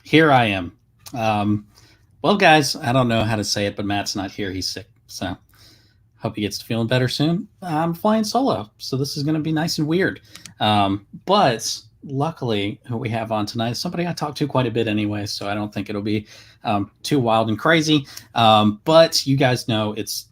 Here I am. Well, guys, I don't know how to say it, but Matt's not here. He's sick. So hope he gets to feeling better soon. I'm flying solo, so this is going to be nice and weird. But luckily, who we have on tonight is somebody I talk to quite a bit anyway, so I don't think it'll be too wild and crazy. But you guys know it's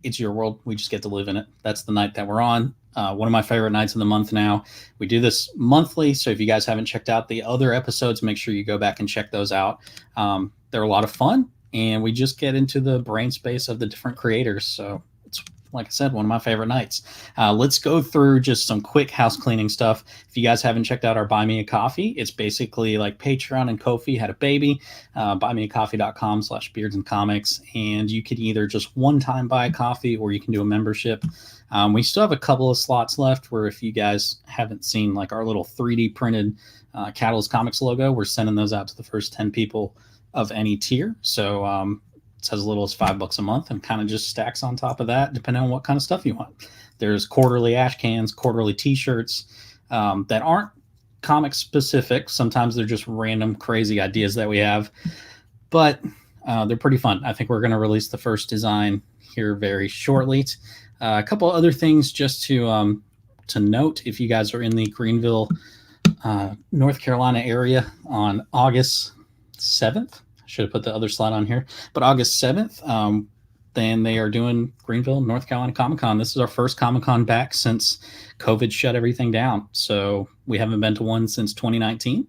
your world. We just get to live in it. That's the night that we're on. One of my favorite nights of the month now. We do this monthly, so if you guys haven't checked out the other episodes, make sure you go back and check those out. They're a lot of fun, and we just get into the brain space of the different creators. So it's, like I said, one of my favorite nights. Let's go through just some quick house cleaning stuff. If you guys haven't checked out our Buy Me a Coffee, it's basically like Patreon and Ko-fi had a baby. buymeacoffee.com/beardsandcomics, and you could either just one time buy a coffee or you can do a membership. We still have a couple of slots left where if you guys haven't seen like our little 3D printed Catalyst Comics logo, we're sending those out to the first 10 people of any tier. So it's as little as $5 a month and kind of just stacks on top of that depending on what kind of stuff you want. There's quarterly ash cans, quarterly t-shirts that aren't comic specific. Sometimes they're just random crazy ideas that we have, but they're pretty fun. I think we're going to release the first design here very shortly. A couple other things just to note: if you guys are in the Greenville, North Carolina area on August 7th, I should have put the other slide on here, but August 7th, then they are doing Greenville, North Carolina Comic-Con. This is our first Comic-Con back since COVID shut everything down. So we haven't been to one since 2019.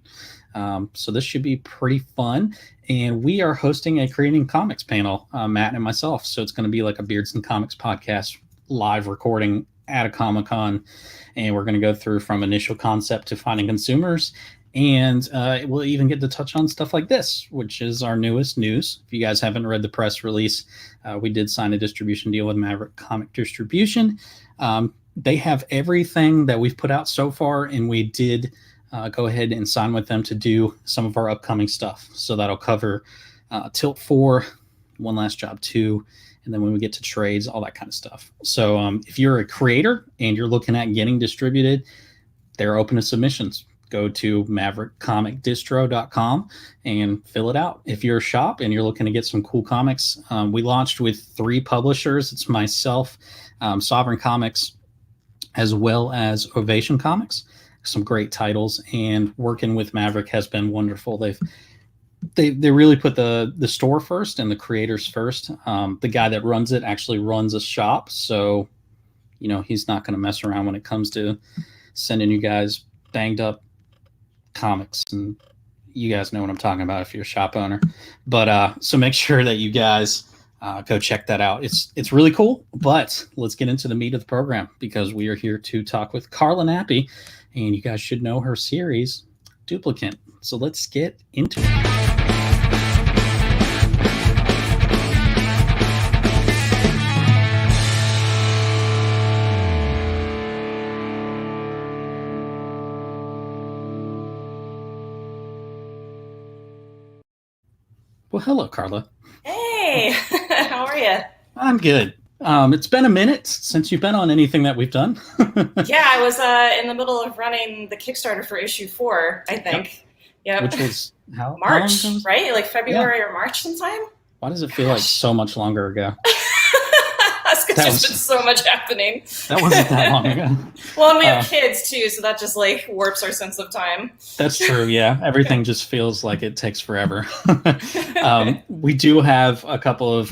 So this should be pretty fun. And we are hosting a Creating Comics panel, Matt and myself. So it's going to be like a Beards and Comics podcast live recording at a Comic-Con. And we're going to go through from initial concept to finding consumers. And we'll even get to touch on stuff like this, which is our newest news. If you guys haven't read the press release, we did sign a distribution deal with Maverick Comic Distribution. They have everything that we've put out so far, and we did go ahead and sign with them to do some of our upcoming stuff. So that'll cover Tilt 4, One Last Job 2, and then when we get to trades, all that kind of stuff. So if you're a creator and you're looking at getting distributed, they're open to submissions. Go to maverickcomicdistro.com and fill it out. If you're a shop and you're looking to get some cool comics, we launched with 3 publishers. It's myself, Sovereign Comics, as well as Ovation Comics. Some great titles, and working with Maverick has been wonderful. They really put the store first and the creators first. The guy that runs it actually runs a shop, so he's not going to mess around when it comes to sending you guys banged up comics, and you guys know what I'm talking about if you're a shop owner. But so make sure that you guys go check that out. It's really cool. But let's get into the meat of the program, because we are here to talk with Karla Nappi, and you guys should know her series Duplicant. So let's get into it. Well, hello, Karla. Hey, how are you? I'm good. It's been a minute since you've been on anything that we've done. Yeah, I was in the middle of running the Kickstarter for issue 4, I think. Yep. Which was March, right? Like February or March sometime? Why does it feel like so much longer ago? That's because there's been so much happening. That wasn't that long ago. Well, and we have kids too, so that just like warps our sense of time. That's true, yeah. Everything just feels like it takes forever. We do have a couple of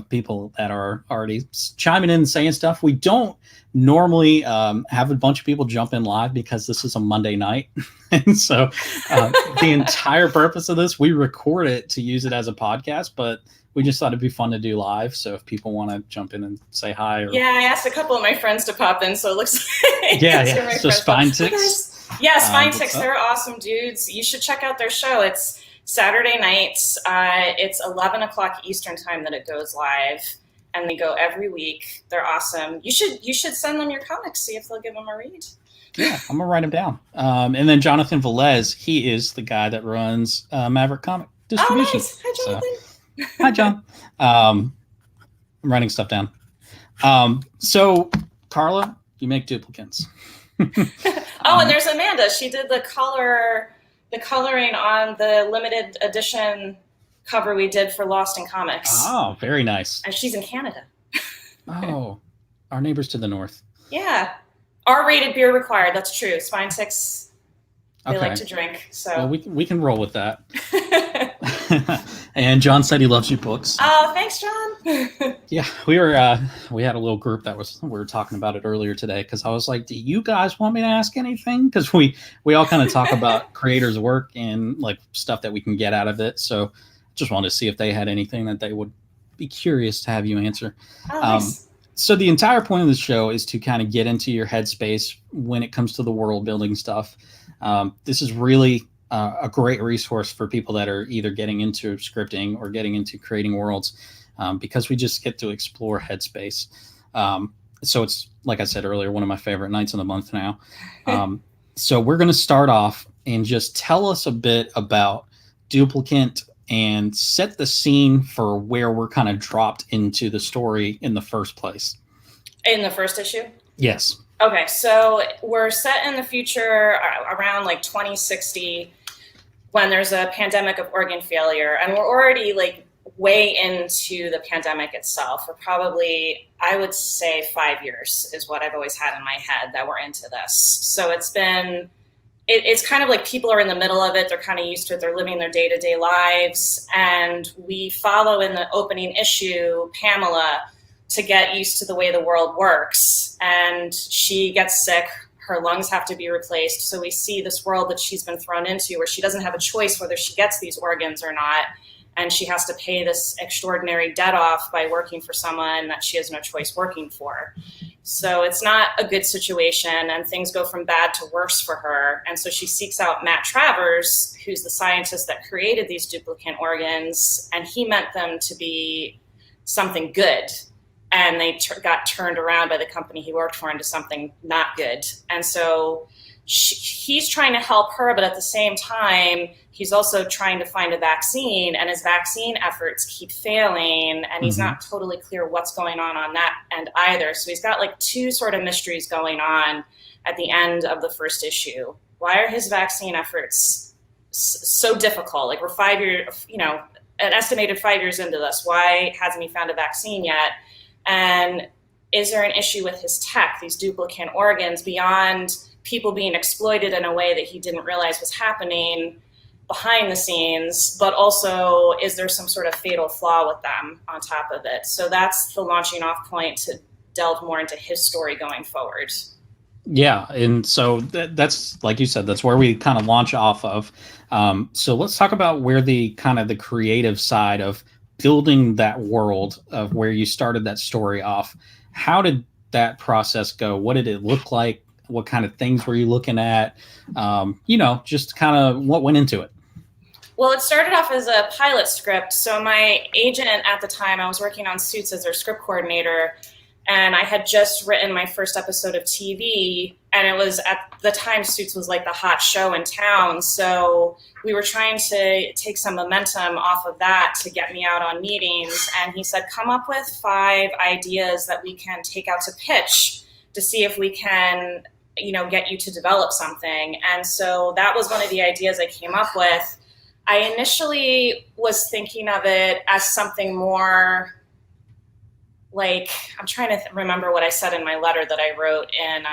people that are already chiming in and saying stuff. We don't normally have a bunch of people jump in live because this is a Monday night. And so the entire purpose of this, we record it to use it as a podcast, but we just thought it'd be fun to do live. So if people want to jump in and say hi. Yeah, I asked a couple of my friends to pop in, so it looks like yeah. So Spine Ticks. Yeah, Spine Ticks, they're awesome dudes. You should check out their show. It's Saturday nights. It's 11 o'clock Eastern time that it goes live, and they go every week. They're awesome. You should send them your comics, see if they'll give them a read. Yeah, I'm gonna write them down. And then Jonathan Velez, he is the guy that runs Maverick Comic Distribution. Oh, nice. Hi, Jonathan. Hi, John. I'm writing stuff down. So, Karla, you make duplicants. And there's Amanda. She did the color the coloring on the limited edition cover we did for Lost in Comics. Oh, very nice. And she's in Canada. Oh, our neighbors to the north. Yeah. R-rated beer required. That's true. Spine Six, they like to drink. So well, we can roll with that. And John said he loves your books. Oh, thanks, John. Yeah, we had a little group we were talking about it earlier today, because I was like, do you guys want me to ask anything? Because we all kind of talk about creators' work and like stuff that we can get out of it. So just wanted to see if they had anything that they would be curious to have you answer. Oh, nice. So the entire point of the show is to kind of get into your headspace when it comes to the world building stuff. This is really a great resource for people that are either getting into scripting or getting into creating worlds, because we just get to explore headspace. So it's, like I said earlier, one of my favorite nights of the month now. So we're going to start off and just tell us a bit about Duplicant and set the scene for where we're kind of dropped into the story in the first place. In the first issue? Yes. Okay, so we're set in the future around like 2060, when there's a pandemic of organ failure, and we're already like way into the pandemic itself. We're probably, I would say 5 years is what I've always had in my head that we're into this. So it's kind of like people are in the middle of it. They're kind of used to it. They're living their day-to-day lives. And we follow in the opening issue, Pamela, to get used to the way the world works. And she gets sick. Her lungs have to be replaced. So we see this world that she's been thrown into where she doesn't have a choice whether she gets these organs or not. And she has to pay this extraordinary debt off by working for someone that she has no choice working for. So it's not a good situation, and things go from bad to worse for her. And so she seeks out Matt Travers, who's the scientist that created these duplicant organs, and he meant them to be something good. And they got turned around by the company he worked for into something not good. And so he's trying to help her, but at the same time, he's also trying to find a vaccine, and his vaccine efforts keep failing, and he's not totally clear what's going on that end either. So he's got like two sort of mysteries going on at the end of the first issue. Why are his vaccine efforts so difficult? Like, we're 5 years, an estimated 5 years into this. Why hasn't he found a vaccine yet? And is there an issue with his tech, these duplicant organs, beyond people being exploited in a way that he didn't realize was happening behind the scenes, but also is there some sort of fatal flaw with them on top of it? So that's the launching off point to delve more into his story going forward. Yeah, and so that's, like you said, that's where we kind of launch off of. So let's talk about where the kind of the creative side of building that world of where you started that story off. How did that process go? What did it look like? What kind of things were you looking at? Just kind of what went into it. Well, it started off as a pilot script. So my agent at the time, I was working on Suits as their script coordinator, and I had just written my first episode of TV, and it was at the time Suits was like the hot show in town. So we were trying to take some momentum off of that to get me out on meetings. And he said, come up with 5 ideas that we can take out to pitch to see if we can, get you to develop something. And so that was one of the ideas I came up with. I initially was thinking of it as something more like, I'm trying to remember what I said in my letter that I wrote in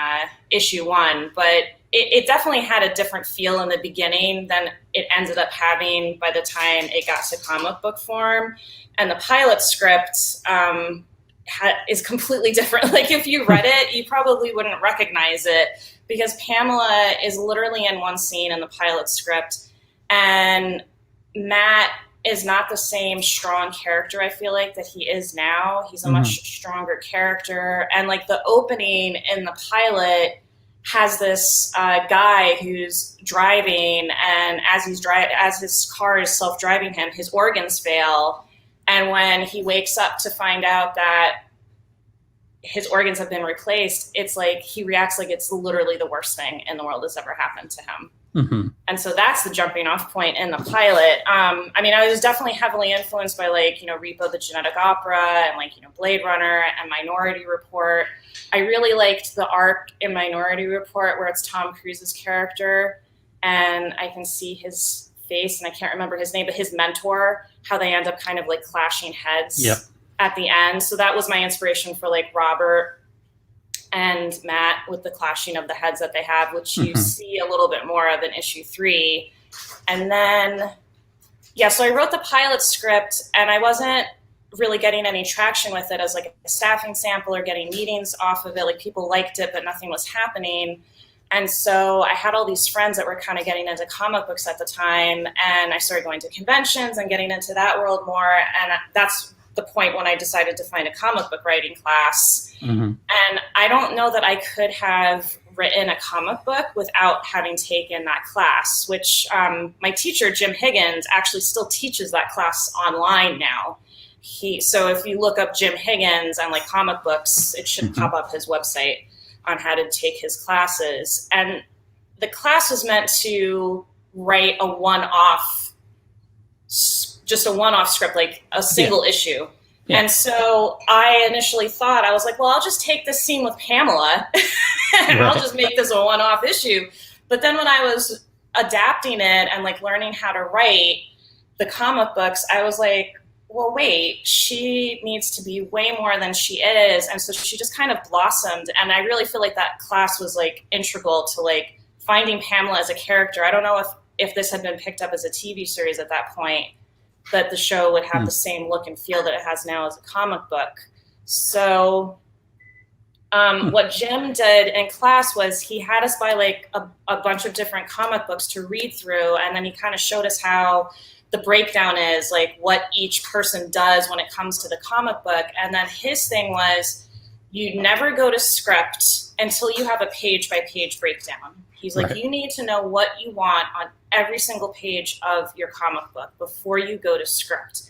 issue 1, but it definitely had a different feel in the beginning than it ended up having by the time it got to comic book form. And the pilot script is completely different. Like, if you read it, you probably wouldn't recognize it, because Pamela is literally in one scene in the pilot script, and Matt is not the same strong character, I feel like, that he is now. He's a much stronger character. And like the opening in the pilot has this guy who's driving, and as his car is self-driving him, his organs fail. And when he wakes up to find out that his organs have been replaced, it's like he reacts like it's literally the worst thing in the world that's ever happened to him. And so that's the jumping off point in the pilot. I was definitely heavily influenced by Repo the Genetic Opera and Blade Runner and Minority Report. I really liked the arc in Minority Report where it's Tom Cruise's character and I can see his face, and I can't remember his name, but his mentor, how they end up kind of like clashing heads at the end. So that was my inspiration for like Robert and Matt with the clashing of the heads that they have, which you see a little bit more of in issue 3. And then, so I wrote the pilot script, and I wasn't really getting any traction with it as like a staffing sample or getting meetings off of it. Like people liked it, but nothing was happening. And so I had all these friends that were kind of getting into comic books at the time, and I started going to conventions and getting into that world more. And that's the point when I decided to find a comic book writing class. And I don't know that I could have written a comic book without having taken that class, which my teacher, Jim Higgins, actually still teaches that class online now. So if you look up Jim Higgins and like comic books, it should pop up his website on how to take his classes. And the class was meant to write a one-off script, like a single issue. And so I initially thought, I was like, well, I'll just take this scene with Pamela and I'll just make this a one-off issue. But then when I was adapting it and like learning how to write the comic books, I was like, well, wait, she needs to be way more than she is. And so she just kind of blossomed. And I really feel like that class was like integral to like finding Pamela as a character. I don't know if this had been picked up as a TV series at that point, that the show would have the same look and feel that it has now as a comic book. So what Jim did in class was he had us buy like a bunch of different comic books to read through. And then he kind of showed us how the breakdown is, like what each person does when it comes to the comic book. And then his thing was, you never go to script until you have a page by page breakdown. He's like, you need to know what you want on every single page of your comic book before you go to script.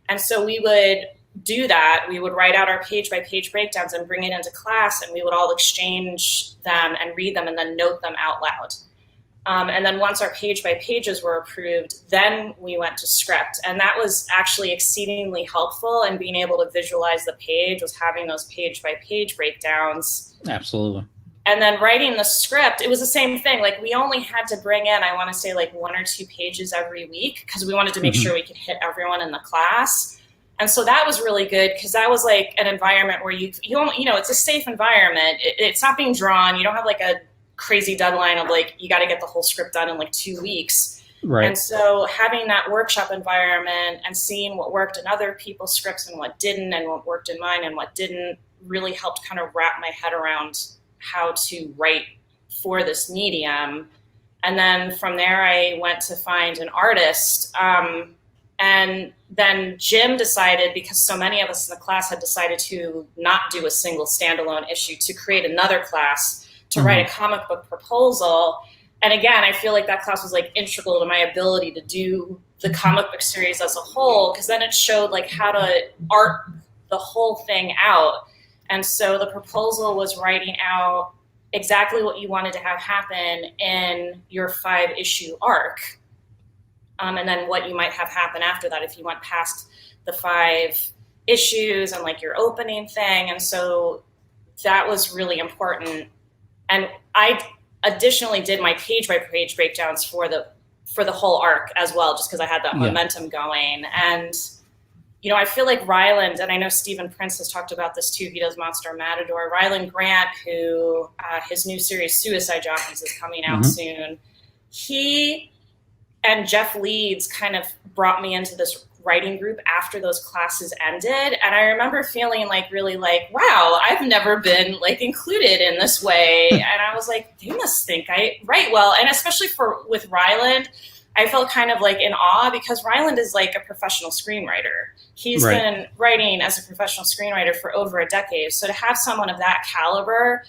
And so we would do that. We would write out our page by page breakdowns and bring it into class, and we would all exchange them and read them and then note them out loud. And then once our page by pages were approved, then we went to script. And that was actually exceedingly helpful in being able to visualize the page, was having those page by page breakdowns. Absolutely. And then writing the script, it was the same thing. Like we only had to bring in, I want to say like 1 or 2 pages every week because we wanted to make sure we could hit everyone in the class. And so that was really good because that was like an environment where you know, it's a safe environment. It's not being drawn. You don't have like a crazy deadline of like, you got to get the whole script done in like 2 weeks. Right. And so having that workshop environment and seeing what worked in other people's scripts and what didn't, and what worked in mine and what didn't, really helped kind of wrap my head around how to write for this medium. And then from there, I went to find an artist. And then Jim decided, because so many of us in the class had decided to not do a single standalone issue, to create another class to write a comic book proposal. And again, I feel like that class was like integral to my ability to do the comic book series as a whole, because then it showed like how to art the whole thing out. And so the proposal was writing out exactly what you wanted to have happen in your 5-issue arc. And then what you might have happen after that if you went past the 5 issues and like your opening thing. And so that was really important. And I additionally did my page by page breakdowns for the whole arc as well, just because I had that momentum going. And, you know, I feel like Ryland, and I know Stephen Prince has talked about this too, he does Monster Matador. Ryland Grant, who his new series Suicide Jockeys is coming out soon. He and Jeff Leeds kind of brought me into this writing group after those classes ended. And I remember feeling like really like, wow, I've never been like included in this way. And I was like, they must think I write well. And especially with Ryland, I felt kind of like in awe because Ryland is like a professional screenwriter. He's been writing as a professional screenwriter for over a decade. So to have someone of that caliber,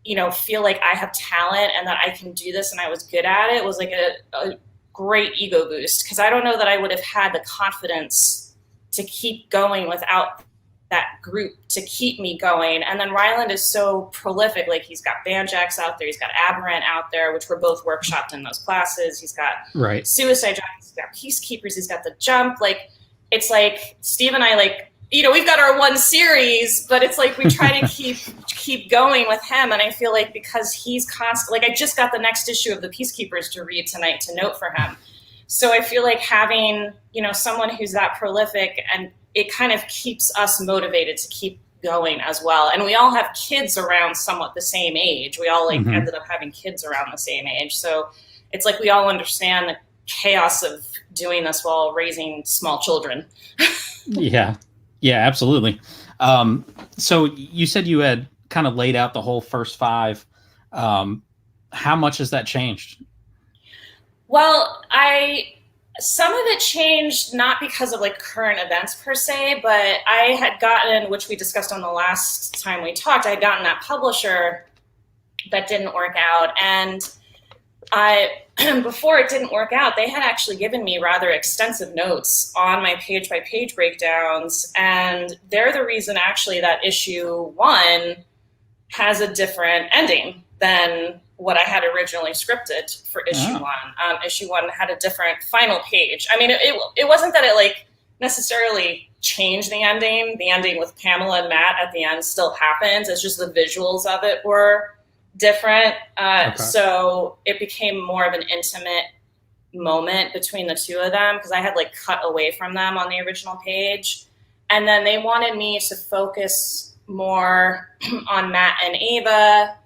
you know, feel like I have talent and that I can do this and I was good at it was like a great ego boost, because I don't know that I would have had the confidence to keep going without that group to keep me going. And then Ryland is so prolific. Like he's got Banjax out there, he's got Aberrant out there, which were both workshopped in those classes. He's got Suicide Jockeys, he's got Peacekeepers, he's got The Jump. Like it's like Steve and I like we've got our one series, but it's like we try to keep going with him. And I feel like because he's constant, like I just got the next issue of the Peacekeepers to read tonight to note for him. So I feel like having, someone who's that prolific, and it kind of keeps us motivated to keep going as well. And we all have kids around somewhat the same age. We all ended up having kids around the same age. So it's like we all understand the chaos of doing this while raising small children. Yeah, absolutely. So you said you had kind of laid out the whole first 5. How much has that changed? Well, some of it changed not because of like current events per se, but I had gotten, which we discussed on the last time we talked, I had gotten that publisher that didn't work out. And before it didn't work out, they had actually given me rather extensive notes on my page by page breakdowns. And they're the reason actually that issue 1 has a different ending than what I had originally scripted for issue 1. Issue 1 had a different final page. I mean, it wasn't that it like necessarily changed the ending. The ending with Pamela and Matt at the end still happens. It's just the visuals of it were different. So it became more of an intimate moment between the two of them because I had like cut away from them on the original page. And then they wanted me to focus more on Matt and Ava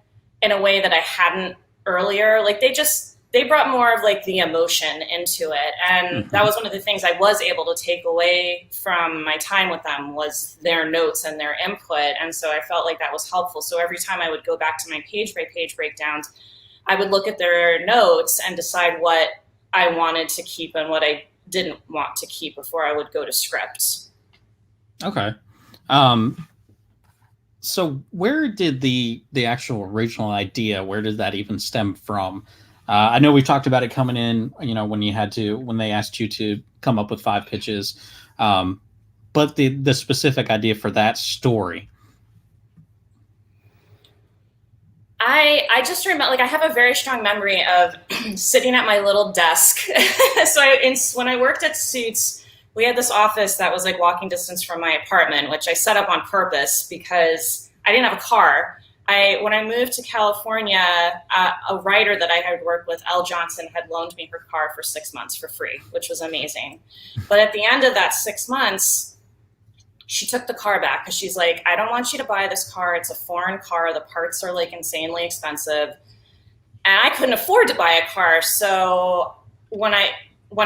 in a way that I hadn't earlier. Like they brought more of like the emotion into it. And that was one of the things I was able to take away from my time with them was their notes and their input. And so I felt like that was helpful. So every time I would go back to my page by page breakdowns, I would look at their notes and decide what I wanted to keep and what I didn't want to keep before I would go to script. Okay. So where did the actual original idea, where did that even stem from? I know we talked about it coming in, when they asked you to come up with 5 pitches, but the specific idea for that story. I just remember, like, I have a very strong memory of sitting at my little desk. So when I worked at Suits, we had this office that was like walking distance from my apartment, which I set up on purpose because I didn't have a car. When I moved to California, a writer that I had worked with, Elle Johnson, had loaned me her car for 6 months for free, which was amazing. But at the end of that 6 months, she took the car back because she's like, I don't want you to buy this car. It's a foreign car. The parts are like insanely expensive. And I couldn't afford to buy a car. So when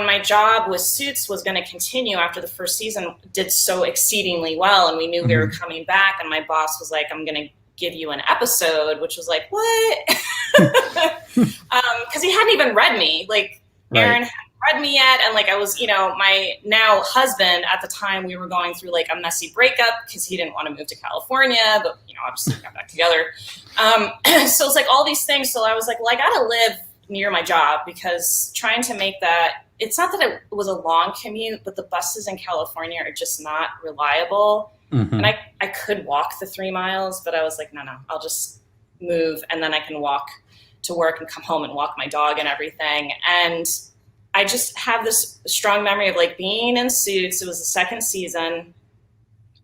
my job with Suits was going to continue after the first season did so exceedingly well, and we knew we were coming back, and my boss was like, I'm going to give you an episode, which was like, what? Because he hadn't even read me. Like, Aaron hadn't read me yet. And like, I was, my now husband at the time, we were going through like a messy breakup because he didn't want to move to California, but, obviously got back together. So it's like all these things. So I was like, well, I got to live near my job because trying to make that, it's not that it was a long commute, but the buses in California are just not reliable. And I could walk the 3 miles, but I was like, no, I'll just move. And then I can walk to work and come home and walk my dog and everything. And I just have this strong memory of like being in Suits. It was the 2nd season.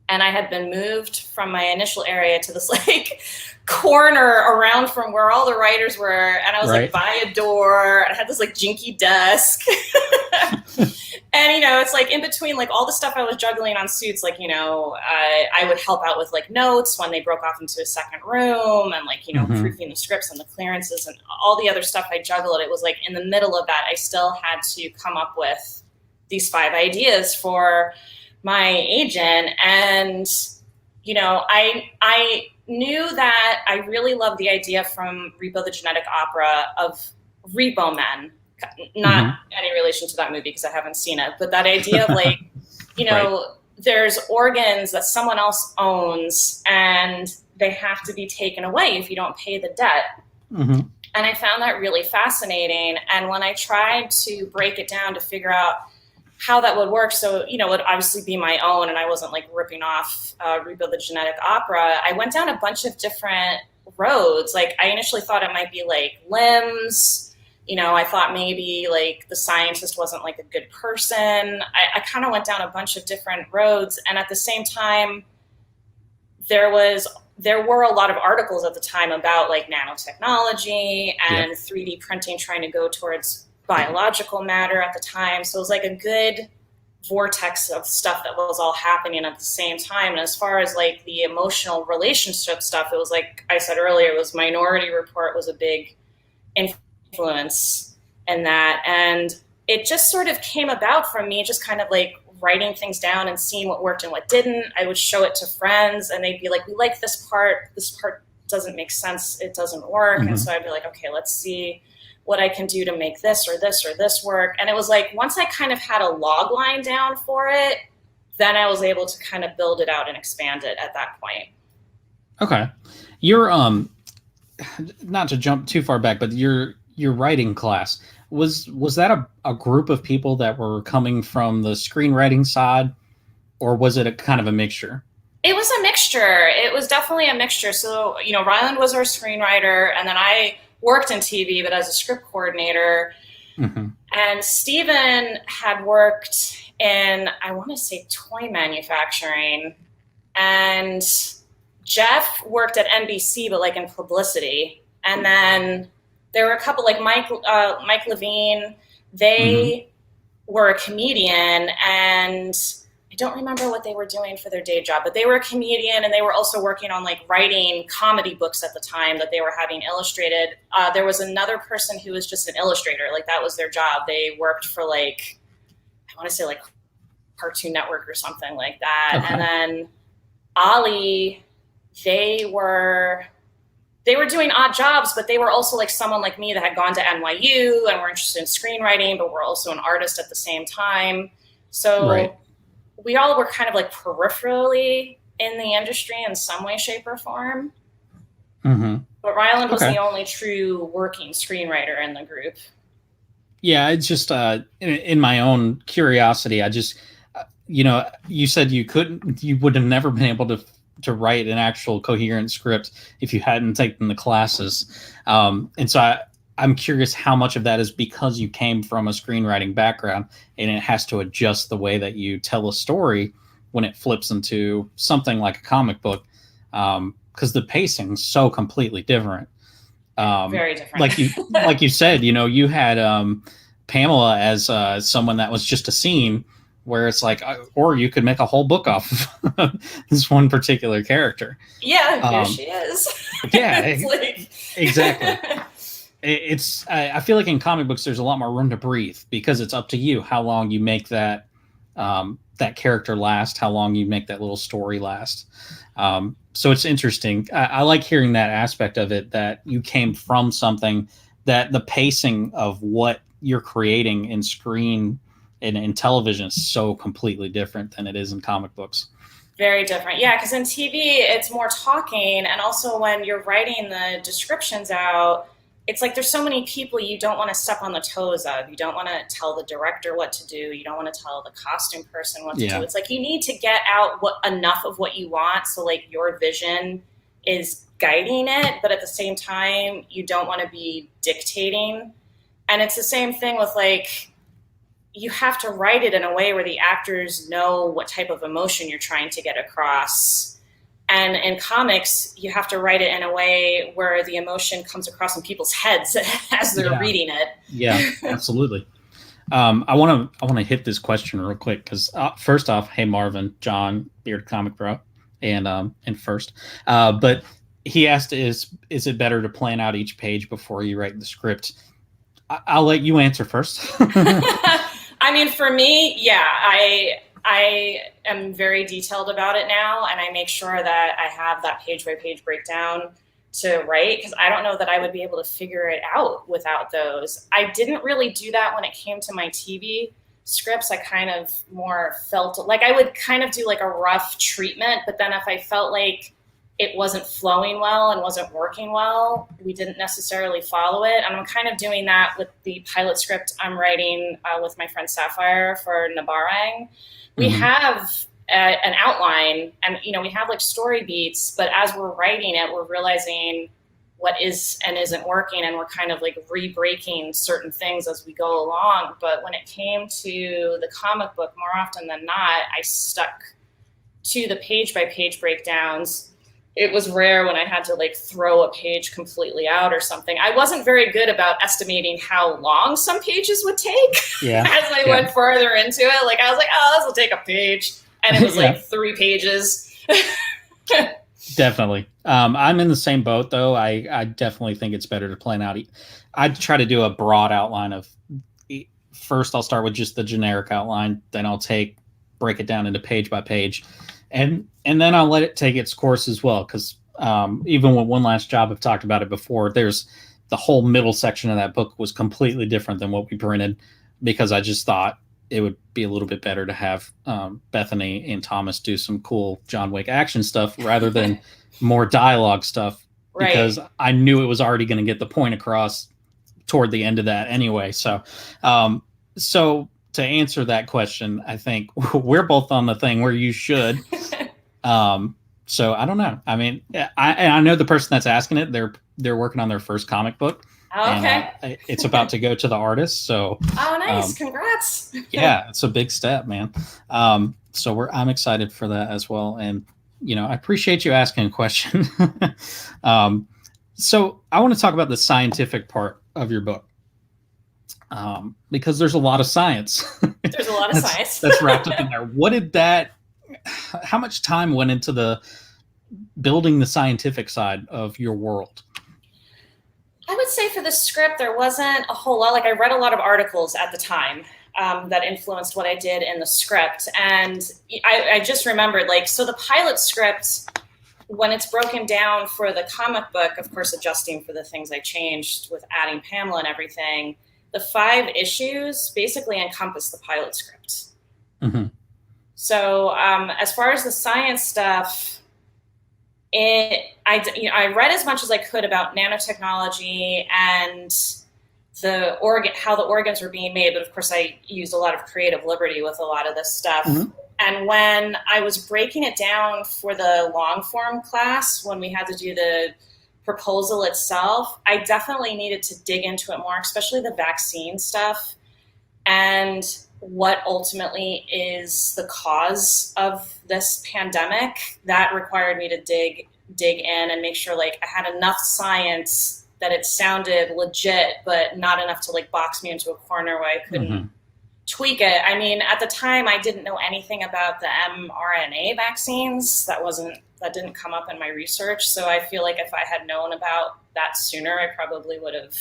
And I had been moved from my initial area to this like corner around from where all the writers were. And I was like by a door. I had this like jinky desk. And, it's like in between like all the stuff I was juggling on Suits, like, I would help out with like notes when they broke off into a second room and like, proofing the scripts and the clearances and all the other stuff I juggled. It was like in the middle of that, I still had to come up with these 5 ideas for my agent. And, I knew that I really loved the idea from Repo the Genetic Opera of Repo Men. Not any relation to that movie because I haven't seen it, but that idea of like, there's organs that someone else owns and they have to be taken away if you don't pay the debt. And I found that really fascinating. And when I tried to break it down to figure out how that would work, so, it would obviously be my own and I wasn't like ripping off Repo the Genetic Opera, I went down a bunch of different roads. Like I initially thought it might be like limbs, I thought maybe like the scientist wasn't like a good person. I kind of went down a bunch of different roads, and at the same time, there were a lot of articles at the time about like nanotechnology and Yep. 3D printing trying to go towards biological matter at the time. So it was like a good vortex of stuff that was all happening at the same time. And as far as like the emotional relationship stuff, it was like I said earlier, it was Minority Report was a big influence in that. And it just sort of came about from me just kind of like writing things down and seeing what worked and what didn't. I would show it to friends and they'd be like, we like this part doesn't make sense, it doesn't work. And so I'd be like, okay, let's see what I can do to make this or this or this work. And it was like once I kind of had a log line down for it, then I was able to kind of build it out and expand it at that point. Okay. You're not to jump too far back, but your writing class, was that a group of people that were coming from the screenwriting side, or was it a kind of a mixture? It was a mixture. It was definitely a mixture. So, Ryland was our screenwriter, and then I worked in TV, but as a script coordinator. Mm-hmm. And Steven had worked in, I want to say, toy manufacturing. And Jeff worked at NBC, but like in publicity. And then there were a couple, like Mike Levine, they were a comedian, and I don't remember what they were doing for their day job, but they were a comedian, and they were also working on like writing comedy books at the time that they were having illustrated. There was another person who was just an illustrator. Like that was their job. They worked for like, I want to say like Cartoon Network or something like that. Okay. And then Ollie, they were doing odd jobs, but they were also like someone like me that had gone to NYU and were interested in screenwriting, but were also an artist at the same time. So we all were kind of like peripherally in the industry in some way, shape, or form. Mm-hmm. But Ryland was the only true working screenwriter in the group. Yeah, it's just in my own curiosity, I just, you said you would have never been able to write an actual coherent script if you hadn't taken the classes. And so I'm curious how much of that is because you came from a screenwriting background and it has to adjust the way that you tell a story when it flips into something like a comic book, because the pacing is so completely different. Very different. like you said, you had Pamela as someone that was just a scene, where it's like, or you could make a whole book off of this one particular character. Yeah, here she is. Yeah, exactly. I feel like in comic books, there's a lot more room to breathe because it's up to you how long you make that character last, how long you make that little story last. So it's interesting. I like hearing that aspect of it, that you came from something that the pacing of what you're creating in screen and in television is so completely different than it is in comic books. Very different. Yeah, because in TV, it's more talking. And also when you're writing the descriptions out, it's like there's so many people you don't want to step on the toes of. You don't want to tell the director what to do. You don't want to tell the costume person what to do. It's like you need to get out enough of what you want so like your vision is guiding it, but at the same time, you don't want to be dictating. And it's the same thing with like, you have to write it in a way where the actors know what type of emotion you're trying to get across. And in comics, you have to write it in a way where the emotion comes across in people's heads as they're reading it. Yeah, absolutely. I want to hit this question real quick because first off, hey Marvin, John, Beard Comic Bro, and first, but he asked, is it better to plan out each page before you write the script? I'll let you answer first. I mean, for me, yeah, I am very detailed about it now, and I make sure that I have that page-by-page breakdown to write, because I don't know that I would be able to figure it out without those. I didn't really do that when it came to my TV scripts. I kind of more felt like I would kind of do like a rough treatment, but then if I felt like it wasn't flowing well and wasn't working well, we didn't necessarily follow it. And I'm kind of doing that with the pilot script I'm writing with my friend Sapphire for Nabarang. We have an outline and, we have like story beats, but as we're writing it, we're realizing what is and isn't working, and we're kind of like re-breaking certain things as we go along. But when it came to the comic book, more often than not, I stuck to the page by page breakdowns. It was rare when I had to like throw a page completely out or something. I wasn't very good about estimating how long some pages would take as I went further into it. Like I was like, oh, this will take a page. And it was like 3 pages. Definitely. I'm in the same boat though. I definitely think it's better to plan out. I try to do a broad outline of first I'll start with just the generic outline. Then I'll break it down into page by page. And then I'll let it take its course as well, because even with One Last Job, I've talked about it before, there's the whole middle section of that book was completely different than what we printed, because I just thought it would be a little bit better to have Bethany and Thomas do some cool John Wick action stuff rather than more dialogue stuff, because I knew it was already going to get the point across toward the end of that anyway. So to answer that question, I think we're both on the thing where you should. So I don't know. I mean, I know the person that's asking it, they're working on their first comic book. Oh, okay. And, it's about to go to the artist. So. Oh, nice! Congrats. Yeah, it's a big step, man. So I'm excited for that as well. And I appreciate you asking a question. So I want to talk about the scientific part of your book. Because there's a lot of science. There's a lot of science that's wrapped up in there. How much time went into the building the scientific side of your world? I would say for the script, there wasn't a whole lot. Like I read a lot of articles at the time that influenced what I did in the script. And I just remembered, so the pilot script, when it's broken down for the comic book, of course, adjusting for the things I changed with adding Pamela and everything, the 5 issues basically encompass the pilot script. Mm-hmm. So as far as the science stuff, I read as much as I could about nanotechnology and how the organs were being made, but of course I used a lot of creative liberty with a lot of this stuff. Mm-hmm. And when I was breaking it down for the long form class, when we had to do the proposal itself, I definitely needed to dig into it more, especially the vaccine stuff and what ultimately is the cause of this pandemic. That required me to dig in and make sure I had enough science that it sounded legit, but not enough to box me into a corner where I couldn't tweak it. I mean, at the time I didn't know anything about the mRNA vaccines. That didn't come up in my research. So I feel like if I had known about that sooner, I probably would have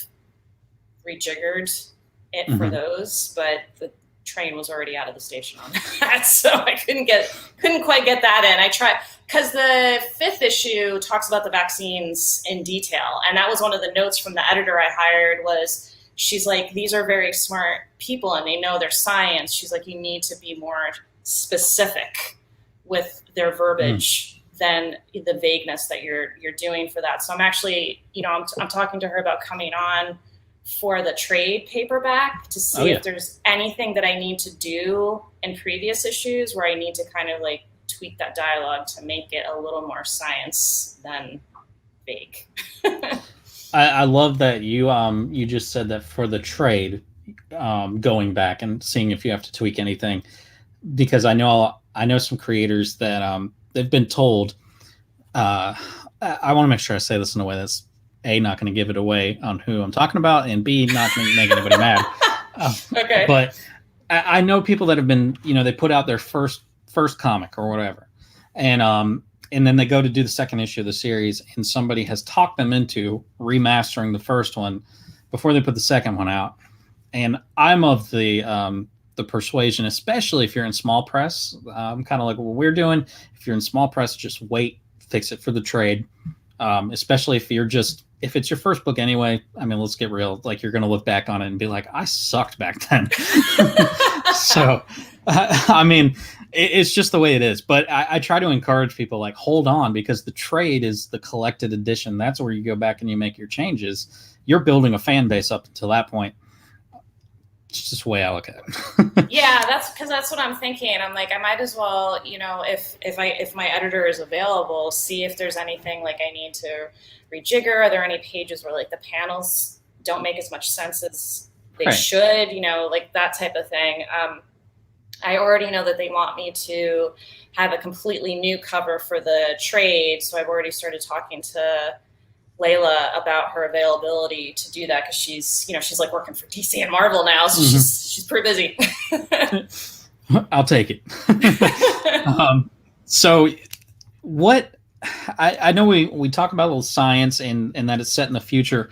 rejiggered it for those, but the train was already out of the station on that. So I couldn't quite get that in. I tried, because the 5th issue talks about the vaccines in detail. And that was one of the notes from the editor I hired was, she's like, these are very smart people and they know their science. She's like, you need to be more specific with their verbiage than the vagueness that you're doing for that. So I'm actually, I'm talking to her about coming on for the trade paperback to see if there's anything that I need to do in previous issues where I need to kind of tweak that dialogue to make it a little more science than vague. I love that you just said that for the trade, going back and seeing if you have to tweak anything, because I know some creators that they've been told. I want to make sure I say this in a way that's A, not going to give it away on who I'm talking about, and B, not going to make anybody mad. Okay. But I know people that have been, they put out their first comic or whatever, and then they go to do the second issue of the series, and somebody has talked them into remastering the first one before they put the second one out. And I'm of the persuasion, especially if you're in small press, kind of like what we're doing. If you're in small press, just wait, fix it for the trade. Especially if it's your first book anyway. I mean, let's get real. You're going to look back on it and be like, I sucked back then. So, I mean, it's just the way it is. But I try to encourage people, hold on, because the trade is the collected edition. That's where you go back and you make your changes. You're building a fan base up until that point. It's just the way I look at it. Yeah, that's what I'm thinking. I'm like, I might as well, if my editor is available, see if there's anything like I need to rejigger. Are there any pages where like the panels don't make as much sense as they Right. should? Like that type of thing. I already know that they want me to have a completely new cover for the trade, so I've already started talking to Layla about her availability to do that, because she's like working for DC and Marvel now, so she's pretty busy. I'll take it. So what I know we talk about a little science and that it's set in the future.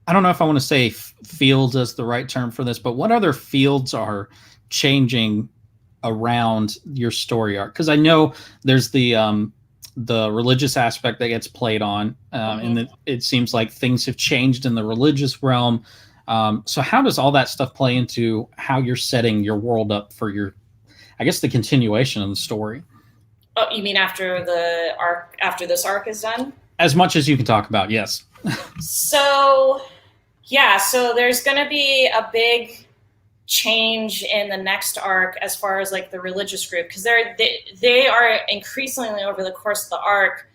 I don't know if I want to say fields is the right term for this, but what other fields are changing around your story arc? Because I know there's the religious aspect that gets played on, and it seems like things have changed in the religious realm. So how does all that stuff play into how you're setting your world up for the continuation of the story? Oh, you mean after this arc is done? As much as you can talk about, yes. So there's going to be a big change in the next arc as far as like the religious group, because they are increasingly over the course of the arc,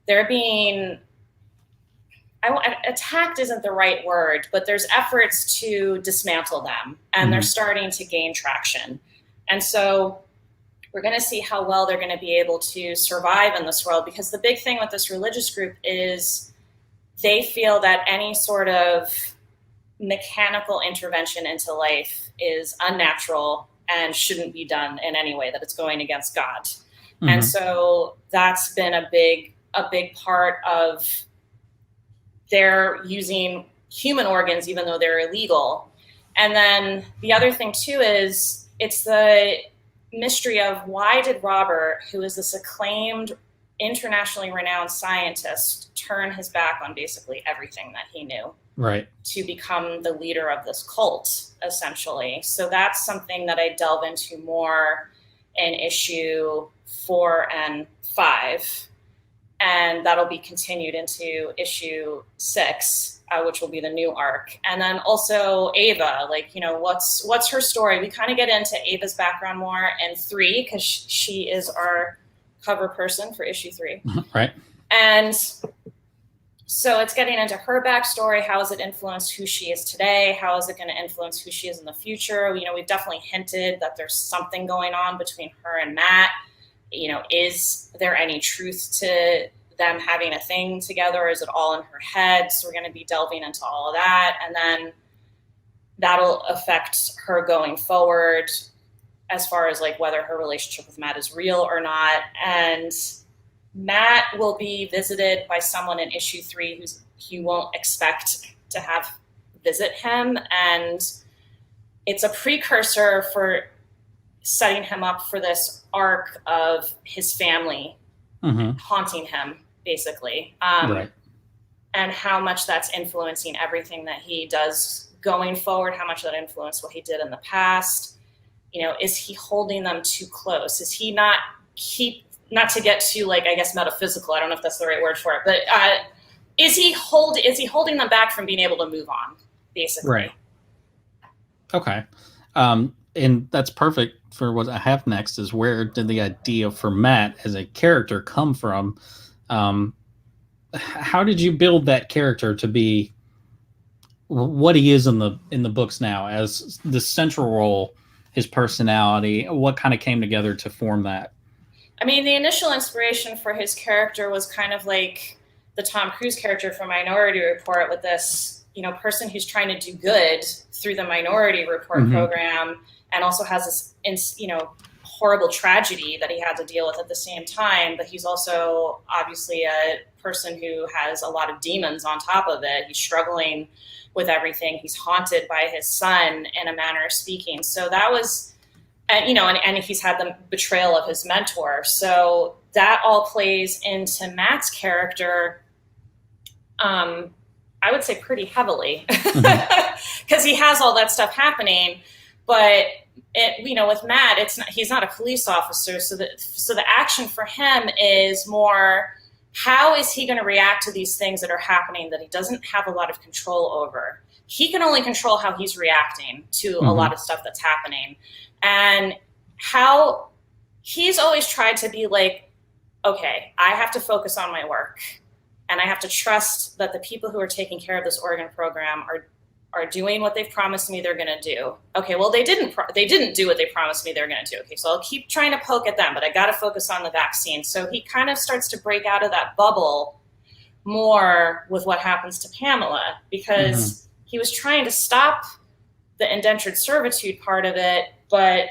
they're being attacked isn't the right word, but there's efforts to dismantle them, and they're starting to gain traction. And so we're going to see how well they're going to be able to survive in this world, because the big thing with this religious group is they feel that any sort of mechanical intervention into life is unnatural and shouldn't be done in any way, that it's going against God. And so that's been a big part of their using human organs, even though they're illegal. And then the other thing too is it's the mystery of why did Robert, who is this acclaimed, internationally renowned scientist, turn his back on basically everything that he knew, right, to become the leader of this cult, essentially. So that's something that I delve into more in issue 4 and 5, and that'll be continued into issue 6, which will be the new arc. And then also Ava, like, what's her story? We kind of get into Ava's background more in 3, because she is our cover person for issue 3. Right. And so it's getting into her backstory. How has it influenced who she is today? How is it going to influence who she is in the future? We've definitely hinted that there's something going on between her and Matt. Is there any truth to them having a thing together, or is it all in her head? So we're going to be delving into all of that. And then that'll affect her going forward as far as like whether her relationship with Matt is real or not. And Matt will be visited by someone in issue 3 he won't expect to have visit him. And it's a precursor for setting him up for this arc of his family haunting him, basically. Right. And how much that's influencing everything that he does going forward, how much that influenced what he did in the past. Is he holding them too close? Is he not to get too, like, I guess, metaphysical, I don't know if that's the right word for it, but is he holding them back from being able to move on, basically? Right. Okay. And that's perfect for what I have next, is where did the idea for Matt as a character come from? How did you build that character to be what he is in the books now, as the central role, his personality? What kind of came together to form that? I mean, the initial inspiration for his character was kind of like the Tom Cruise character from Minority Report, with this, person who's trying to do good through the Minority Report program, and also has this, horrible tragedy that he had to deal with at the same time. But he's also obviously a person who has a lot of demons on top of it. He's struggling with everything. He's haunted by his son, in a manner of speaking. So that was, and he's had the betrayal of his mentor. So that all plays into Matt's character, I would say pretty heavily, because he has all that stuff happening. But with Matt, he's not a police officer, so the action for him is more how is he going to react to these things that are happening that he doesn't have a lot of control over? He can only control how he's reacting to a lot of stuff that's happening. And how he's always tried to be like, okay, I have to focus on my work, and I have to trust that the people who are taking care of this organ program are doing what they've promised me they're going to do. Okay, well, they didn't do what they promised me they're going to do. Okay, so I'll keep trying to poke at them, but I got to focus on the vaccine. So he kind of starts to break out of that bubble more with what happens to Pamela, because he was trying to stop the indentured servitude part of it, but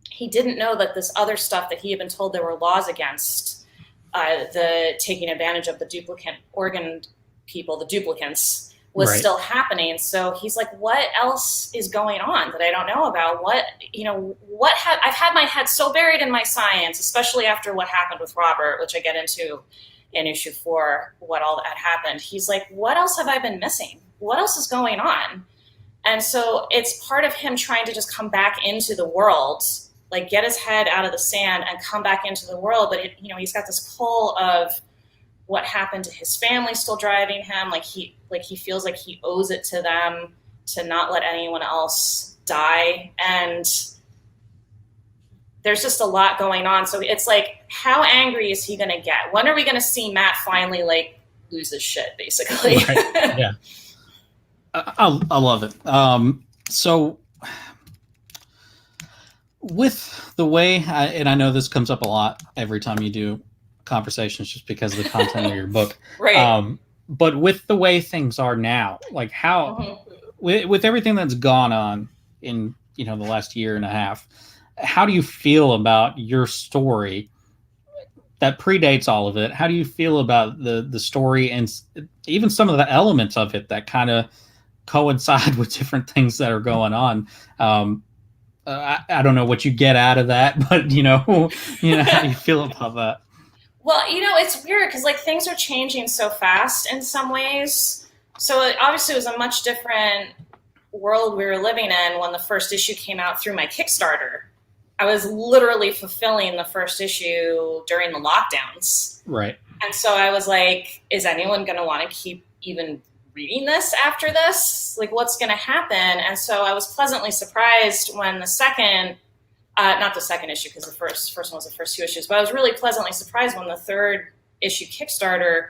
he didn't know that this other stuff that he had been told there were laws against, the taking advantage of the duplicant organ people, the duplicants, was still happening. So he's like, what else is going on that I don't know about? I've had my head so buried in my science, especially after what happened with Robert, which I get into in issue 4, what all that happened. He's like, what else have I been missing? What else is going on? And so it's part of him trying to just come back into the world, like get his head out of the sand and come back into the world. But he's got this pull of what happened to his family still driving him. Like he feels like he owes it to them to not let anyone else die. And there's just a lot going on. So it's like, how angry is he going to get? When are we going to see Matt finally like lose his shit, basically? Right. Yeah. I love it. So with the way, and I know this comes up a lot every time you do conversations just because of the content of your book. Right. But with the way things are now, like how, with everything that's gone on in, the last year and a half, how do you feel about your story that predates all of it? How do you feel about the story and even some of the elements of it that kind of coincide with different things that are going on? I don't know what you get out of that, but how do you feel about that? Well, it's weird because like things are changing so fast in some ways. So obviously it was a much different world we were living in when the first issue came out through my Kickstarter. I was literally fulfilling the first issue during the lockdowns. Right. And so I was like, is anyone going to want to keep even reading this after this? Like, what's going to happen? And so I was pleasantly surprised when the second, not the second issue, because the first one was the first 2 issues, but I was really pleasantly surprised when the third issue Kickstarter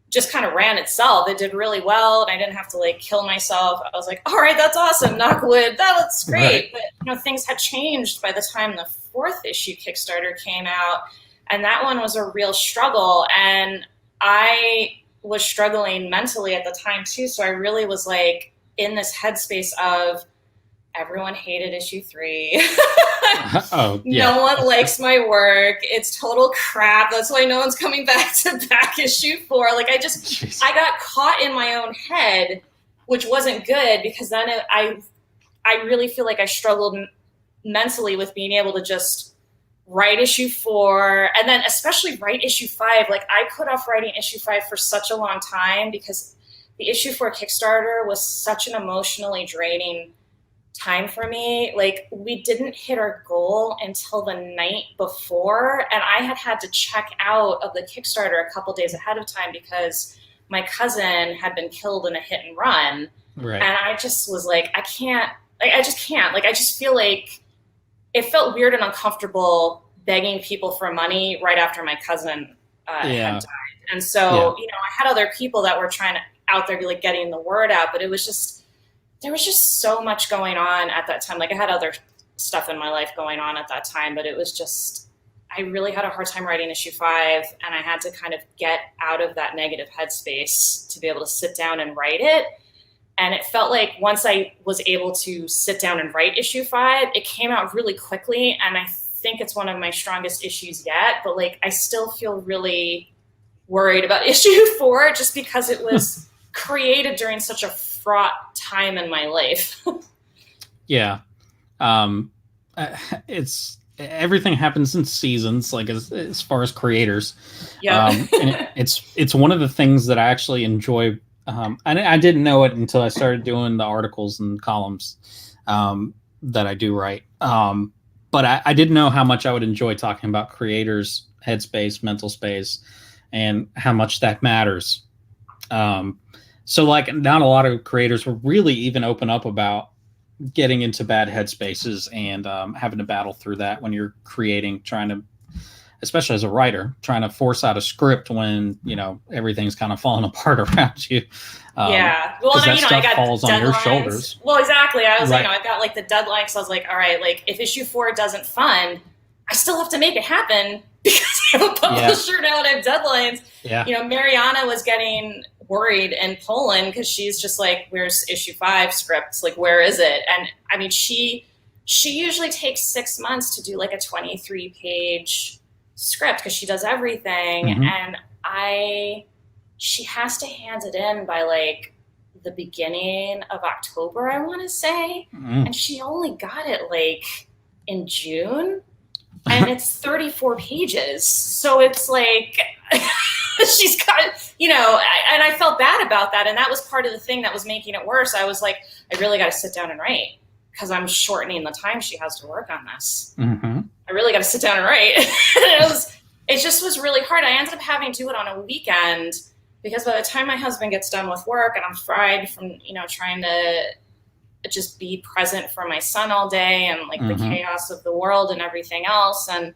just kind of ran itself. It did really well, and I didn't have to like kill myself. I was like, all right, that's awesome, knock wood, that looks great. Right. But things had changed by the time the 4th issue Kickstarter came out, and that one was a real struggle, and I was struggling mentally at the time too. So I really was like in this headspace of everyone hated issue 3. Oh, yeah. No one likes my work. It's total crap. That's why no one's coming back to back issue 4. Like I got caught in my own head, which wasn't good, because then I really feel like I struggled mentally with being able to just write issue 4 and then especially write issue 5. Like I put off writing issue 5 for such a long time because the issue 4 Kickstarter was such an emotionally draining time for me. Like we didn't hit our goal until the night before, and I had to check out of the Kickstarter a couple days ahead of time because my cousin had been killed in a hit and run. Right. And I just was like, I just can't. Like I just feel like it felt weird and uncomfortable begging people for money right after my cousin had died. And so, I had other people that were trying to out there be like getting the word out, but there was just so much going on at that time. Like I had other stuff in my life going on at that time, but it was just, I really had a hard time writing issue 5, and I had to kind of get out of that negative headspace to be able to sit down and write it. And it felt like once I was able to sit down and write issue 5, it came out really quickly. And I think it's one of my strongest issues yet, but like, I still feel really worried about issue 4 just because it was created during such a fraught time in my life. Yeah. It's everything happens in seasons, like as far as creators. Yeah. And it's one of the things that I actually enjoy. I didn't know it until I started doing the articles and columns that I do write. But I didn't know how much I would enjoy talking about creators' headspace, mental space, and how much that matters. So like not a lot of creators will really even open up about getting into bad headspaces and having to battle through that when you're creating, trying to, especially as a writer, trying to force out a script when, you know, everything's kind of falling apart around you. Yeah. Well, Because and that I stuff got falls on your deadlines. shoulders. Well, exactly. I was, Right. I've got like the deadline. So I was like, all right, like if issue 4 doesn't fund, I still have to make it happen because I have a publisher now and I have deadlines. Yeah. You know, Mariana was getting worried in Poland because she's just like, where's issue 5 scripts? Like, where is it? And I mean, she usually takes 6 months to do like a 23-page script because she does everything. Mhm. And she has to hand it in by like the beginning of October, I want to say. Mm. And she only got it like in June. And it's 34 pages. So it's like, she's got, you know, and I felt bad about that. And that was part of the thing that was making it worse. I was like, I really got to sit down and write because I'm shortening the time she has to work on this. Mm-hmm. I really got to sit down and write. It just was really hard. I ended up having to do it on a weekend because by the time my husband gets done with work and I'm fried from, you know, trying to just be present for my son all day and like the chaos of the world and everything else. And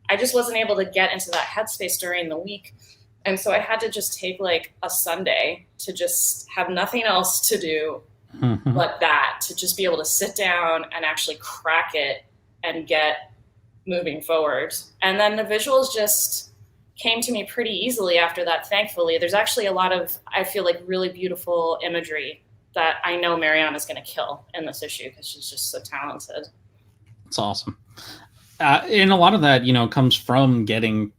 I just wasn't able to get into that headspace during the week. And so I had to just take like a Sunday to just have nothing else to do but that, to just be able to sit down and actually crack it and get moving forward. And then the visuals just came to me pretty easily after that, thankfully. There's actually a lot of, I feel like, really beautiful imagery that I know Mariana's going to kill in this issue because she's just so talented. It's awesome. And a lot of that, you know, comes from getting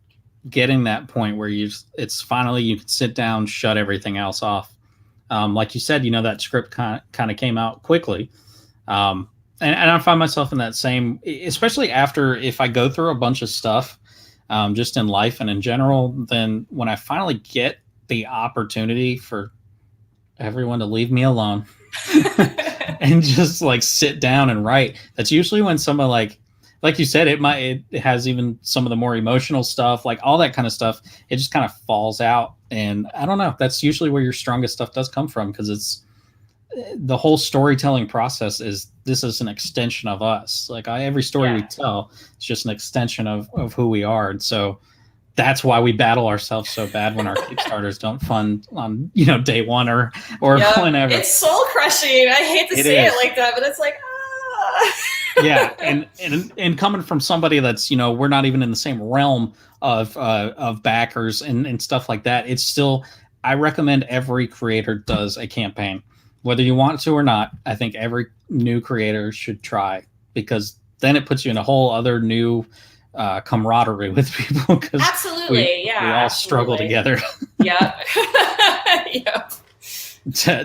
that point where it's finally, you can sit down, shut everything else off. Like you said, you know, that script kind of came out quickly. And I find myself in that same, especially after, if I go through a bunch of stuff, just in life and in general, then when I finally get the opportunity for everyone to leave me alone and just like sit down and write, that's usually when someone like you said, it has even some of the more emotional stuff, like all that kind of stuff, it just kind of falls out. And I don't know, that's usually where your strongest stuff does come from, because it's the whole storytelling process this is an extension of us. Like every story we tell, it's just an extension of who we are. And so that's why we battle ourselves so bad when our Kickstarters don't fund on, you know, day one or whenever. It's soul crushing. I hate to say it like that, but it's like, yeah. And coming from somebody that's, you know, we're not even in the same realm of backers and stuff like that. It's still, I recommend every creator does a campaign, whether you want to or not. I think every new creator should try, because then it puts you in a whole other new camaraderie with people, because absolutely, we all struggle together. Yeah.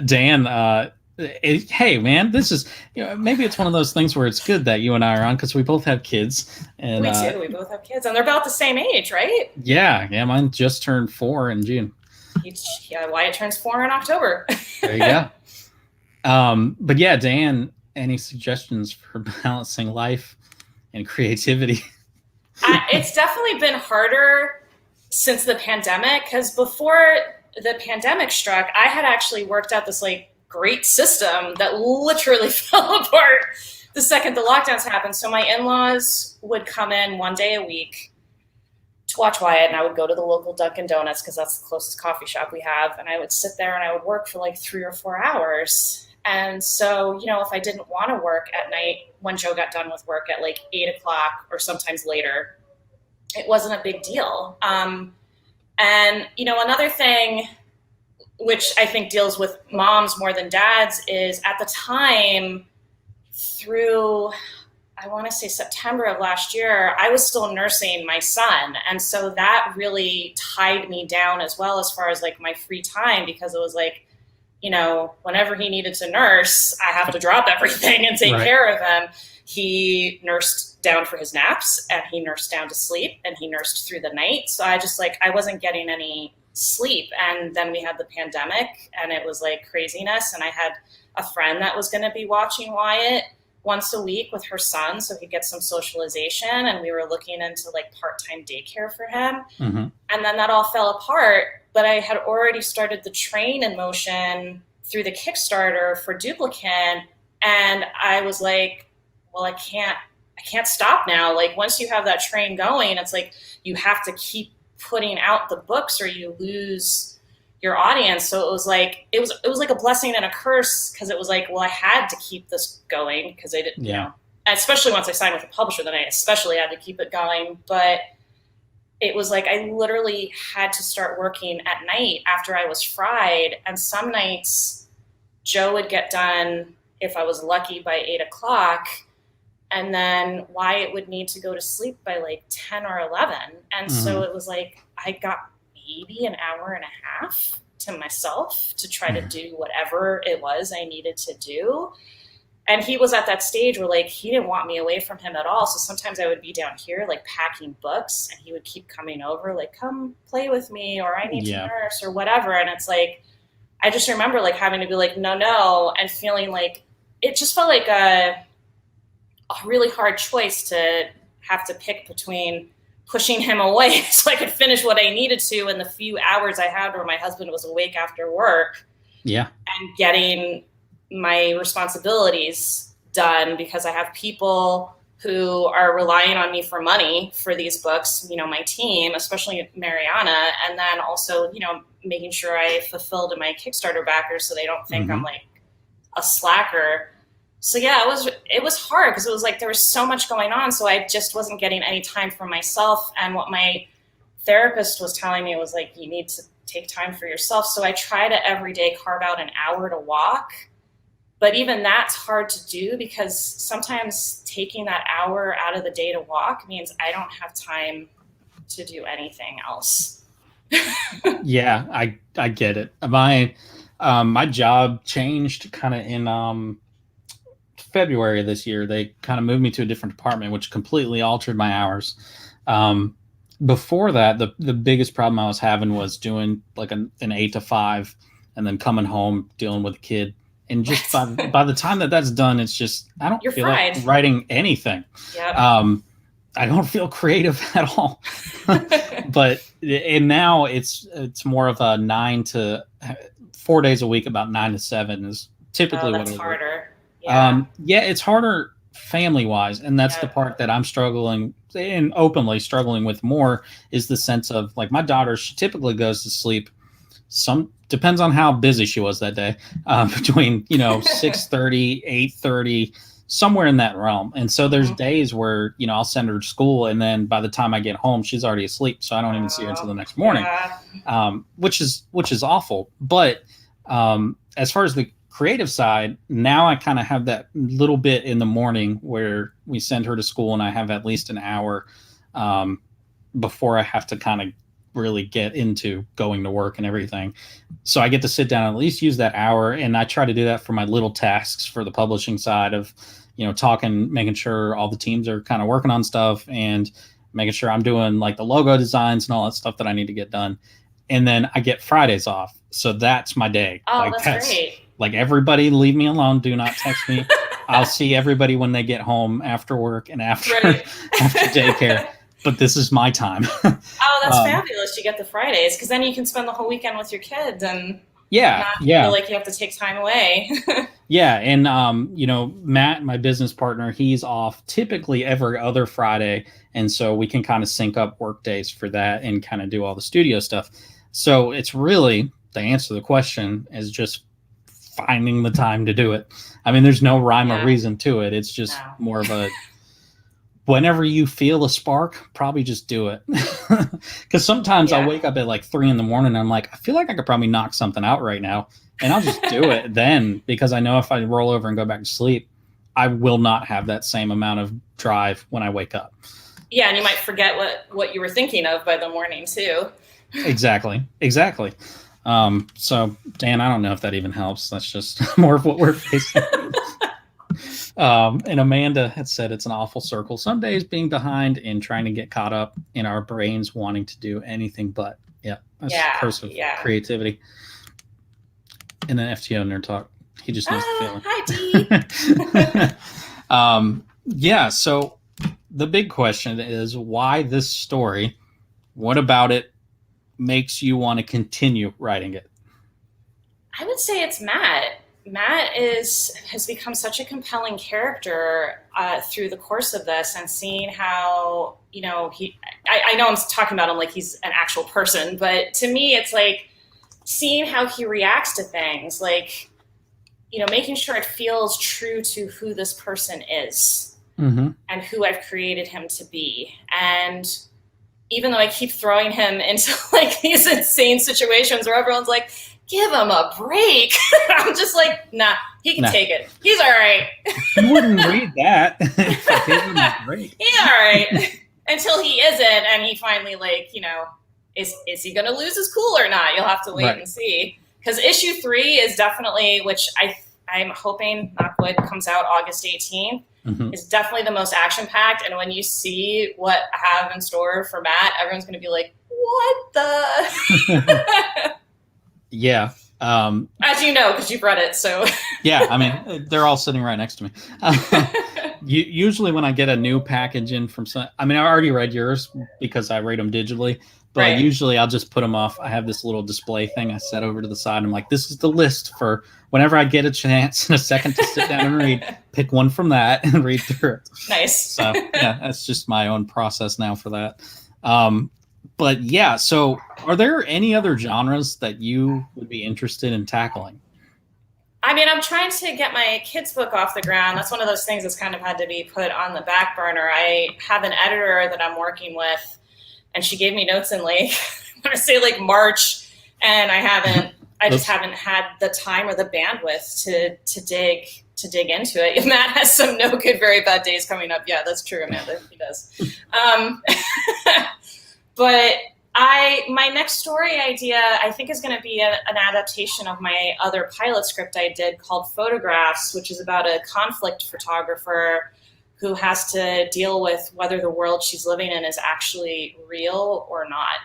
Dan, hey man, this is, you know, maybe it's one of those things where it's good that you and I are on, because we both have kids. And we too. We both have kids, and they're about the same age, right? Yeah, mine just turned 4 in June. Wyatt turns 4 in October. There you go. But yeah, Dan, any suggestions for balancing life and creativity? It's definitely been harder since the pandemic, because before the pandemic struck, I had actually worked out this like great system that literally fell apart the second the lockdowns happened. So my in-laws would come in one day a week to watch Wyatt, and I would go to the local Dunkin' Donuts because that's the closest coffee shop we have, and I would sit there and I would work for like 3 or 4 hours. And so, you know, if I didn't want to work at night when Joe got done with work at like 8 o'clock or sometimes later, it wasn't a big deal. And, you know, another thing which I think deals with moms more than dads is, at the time, through, I want to say September of last year, I was still nursing my son. And so that really tied me down as well, as far as like my free time, because it was like, you know, whenever he needed to nurse, I have to drop everything and take care of him. He nursed down for his naps, and he nursed down to sleep, and he nursed through the night. So I wasn't getting any sleep. And then we had the pandemic, and it was like craziness. And I had a friend that was going to be watching Wyatt once a week with her son so he'd get some socialization, and we were looking into like part-time daycare for him. Mm-hmm. And then that all fell apart, but I had already started the train in motion through the Kickstarter for Duplicant, and I was like, well, I can't stop now. Like once you have that train going, it's like you have to keep putting out the books or you lose your audience. So it was like a blessing and a curse, because it was like, well, I had to keep this going because I didn't, you know, especially once I signed with a publisher, then I especially had to keep it going. But it was like I literally had to start working at night after I was fried. And some nights Joe would get done, if I was lucky, by 8 o'clock. And then Wyatt would need to go to sleep by like 10 or 11. And so it was like I got maybe an hour and a half to myself to try to do whatever it was I needed to do. And he was at that stage where like he didn't want me away from him at all. So sometimes I would be down here like packing books, and he would keep coming over like, come play with me, or I need to nurse or whatever. And it's like I just remember like having to be like no, and feeling like it just felt like a really hard choice to have to pick between pushing him away so I could finish what I needed to in the few hours I had where my husband was awake after work. Yeah. And getting my responsibilities done, because I have people who are relying on me for money for these books, you know, my team, especially Mariana, and then also, you know, making sure I fulfilled my Kickstarter backers so they don't think I'm like a slacker. So yeah, it was hard because it was like there was so much going on. So I just wasn't getting any time for myself. And what my therapist was telling me was like, you need to take time for yourself. So I try to every day carve out an hour to walk. But even that's hard to do, because sometimes taking that hour out of the day to walk means I don't have time to do anything else. Yeah, I get it. My job changed kind of in February of this year. They kind of moved me to a different department, which completely altered my hours. Before that, the biggest problem I was having was doing like an 8 to 5 and then coming home, dealing with a kid. And just by the time that's done, it's just, I don't feel like writing anything. Yep. I don't feel creative at all. And now it's more of a 4 days a week, about 9 to 7 is typically what it's harder. Yeah, it's harder family wise. And that's the part that I'm struggling and openly struggling with more, is the sense of like my daughter, she typically goes to sleep depends on how busy she was that day, between 6:30, 8:30, somewhere in that realm. And so there's days where I'll send her to school, and then by the time I get home, she's already asleep, so I don't even see her until the next morning. Which is awful. But as far as the creative side, now I kind of have that little bit in the morning where we send her to school, and I have at least an hour before I have to kind of really get into going to work and everything. So I get to sit down and at least use that hour. And I try to do that for my little tasks for the publishing side of, talking, making sure all the teams are kind of working on stuff, and making sure I'm doing like the logo designs and all that stuff that I need to get done. And then I get Fridays off. So that's my day. Oh, that's great. Like, everybody leave me alone. Do not text me. I'll see everybody when they get home after work and after daycare. But this is my time. Oh, that's fabulous. You get the Fridays, because then you can spend the whole weekend with your kids and not feel like you have to take time away. Yeah. And, Matt, my business partner, he's off typically every other Friday. And so we can kind of sync up work days for that and kind of do all the studio stuff. So it's really, the answer to the question is just finding the time to do it. I mean, there's no rhyme or reason to it. It's just more of a, whenever you feel a spark, probably just do it. Because sometimes I'll wake up at like 3 a.m. and I'm like, I feel like I could probably knock something out right now. And I'll just do it then, because I know if I roll over and go back to sleep, I will not have that same amount of drive when I wake up. Yeah, and you might forget what you were thinking of by the morning too. Exactly. So, Dan, I don't know if that even helps. That's just more of what we're facing. And Amanda had said it's an awful circle. Some days being behind and trying to get caught up in our brains wanting to do anything but. Yeah, that's the curse of creativity. And then FTO Nerd Talk. He just knows the feeling. Hi, Yeah. So the big question is, why this story? What about it makes you want to continue writing it? I would say it's Matt. Matt has become such a compelling character through the course of this, and seeing how I know I'm talking about him like he's an actual person, but to me, it's like seeing how he reacts to things, like making sure it feels true to who this person is Mm-hmm. and who I've created him to be. And even though I keep throwing him into like these insane situations where everyone's like, give him a break. I'm just like, nah, he can take it. He's all right. You wouldn't read that. Give him a break. He's all right. Until he isn't, and he finally is he going to lose his cool or not? You'll have to wait and see. Because issue 3 is definitely, which I'm hoping, knock wood, comes out August 18th. Mm-hmm. Is definitely the most action-packed. And when you see what I have in store for Matt, everyone's going to be like, what the? Yeah. As you know, because you've read it. So yeah, I mean, they're all sitting right next to me. Usually when I get a new package in from I already read yours because I read them digitally. But usually I'll just put them off. I have this little display thing I set over to the side. I'm like, this is the list for whenever I get a chance in a second to sit down and read, pick one from that and read through it. Nice. So yeah, that's just my own process now for that. But yeah, so are there any other genres that you would be interested in tackling? I'm trying to get my kids' book off the ground. That's one of those things that's kind of had to be put on the back burner. I have an editor that I'm working with, and she gave me notes in I want to say March, and I just haven't had the time or the bandwidth to dig into it. Matt has some no good, very bad days coming up. Yeah, that's true, Amanda. He does. But my next story idea, I think, is going to be an adaptation of my other pilot script I did called Photographs, which is about a conflict photographer who has to deal with whether the world she's living in is actually real or not.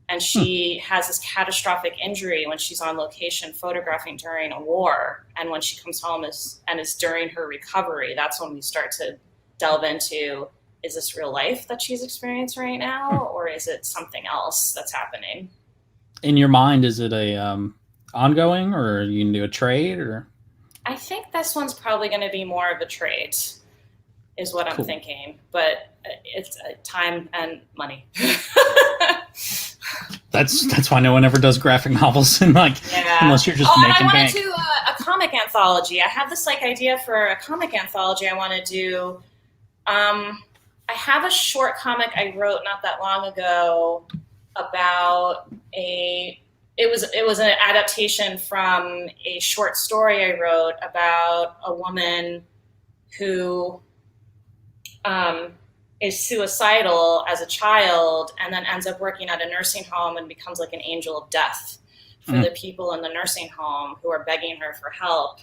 And she has this catastrophic injury when she's on location photographing during a war. And when she comes home is during her recovery, that's when we start to delve into, is this real life that she's experiencing right now, or is it something else that's happening? In your mind, is it a ongoing, or you can do a trade, or? I think this one's probably going to be more of a trade, is what I'm thinking. But it's time and money. That's why no one ever does graphic novels, and unless you're just making bank. I want to do a comic anthology. I have this idea for a comic anthology I want to do. I have a short comic I wrote not that long ago about it was an adaptation from a short story I wrote about a woman who is suicidal as a child and then ends up working at a nursing home and becomes like an angel of death for the people in the nursing home who are begging her for help.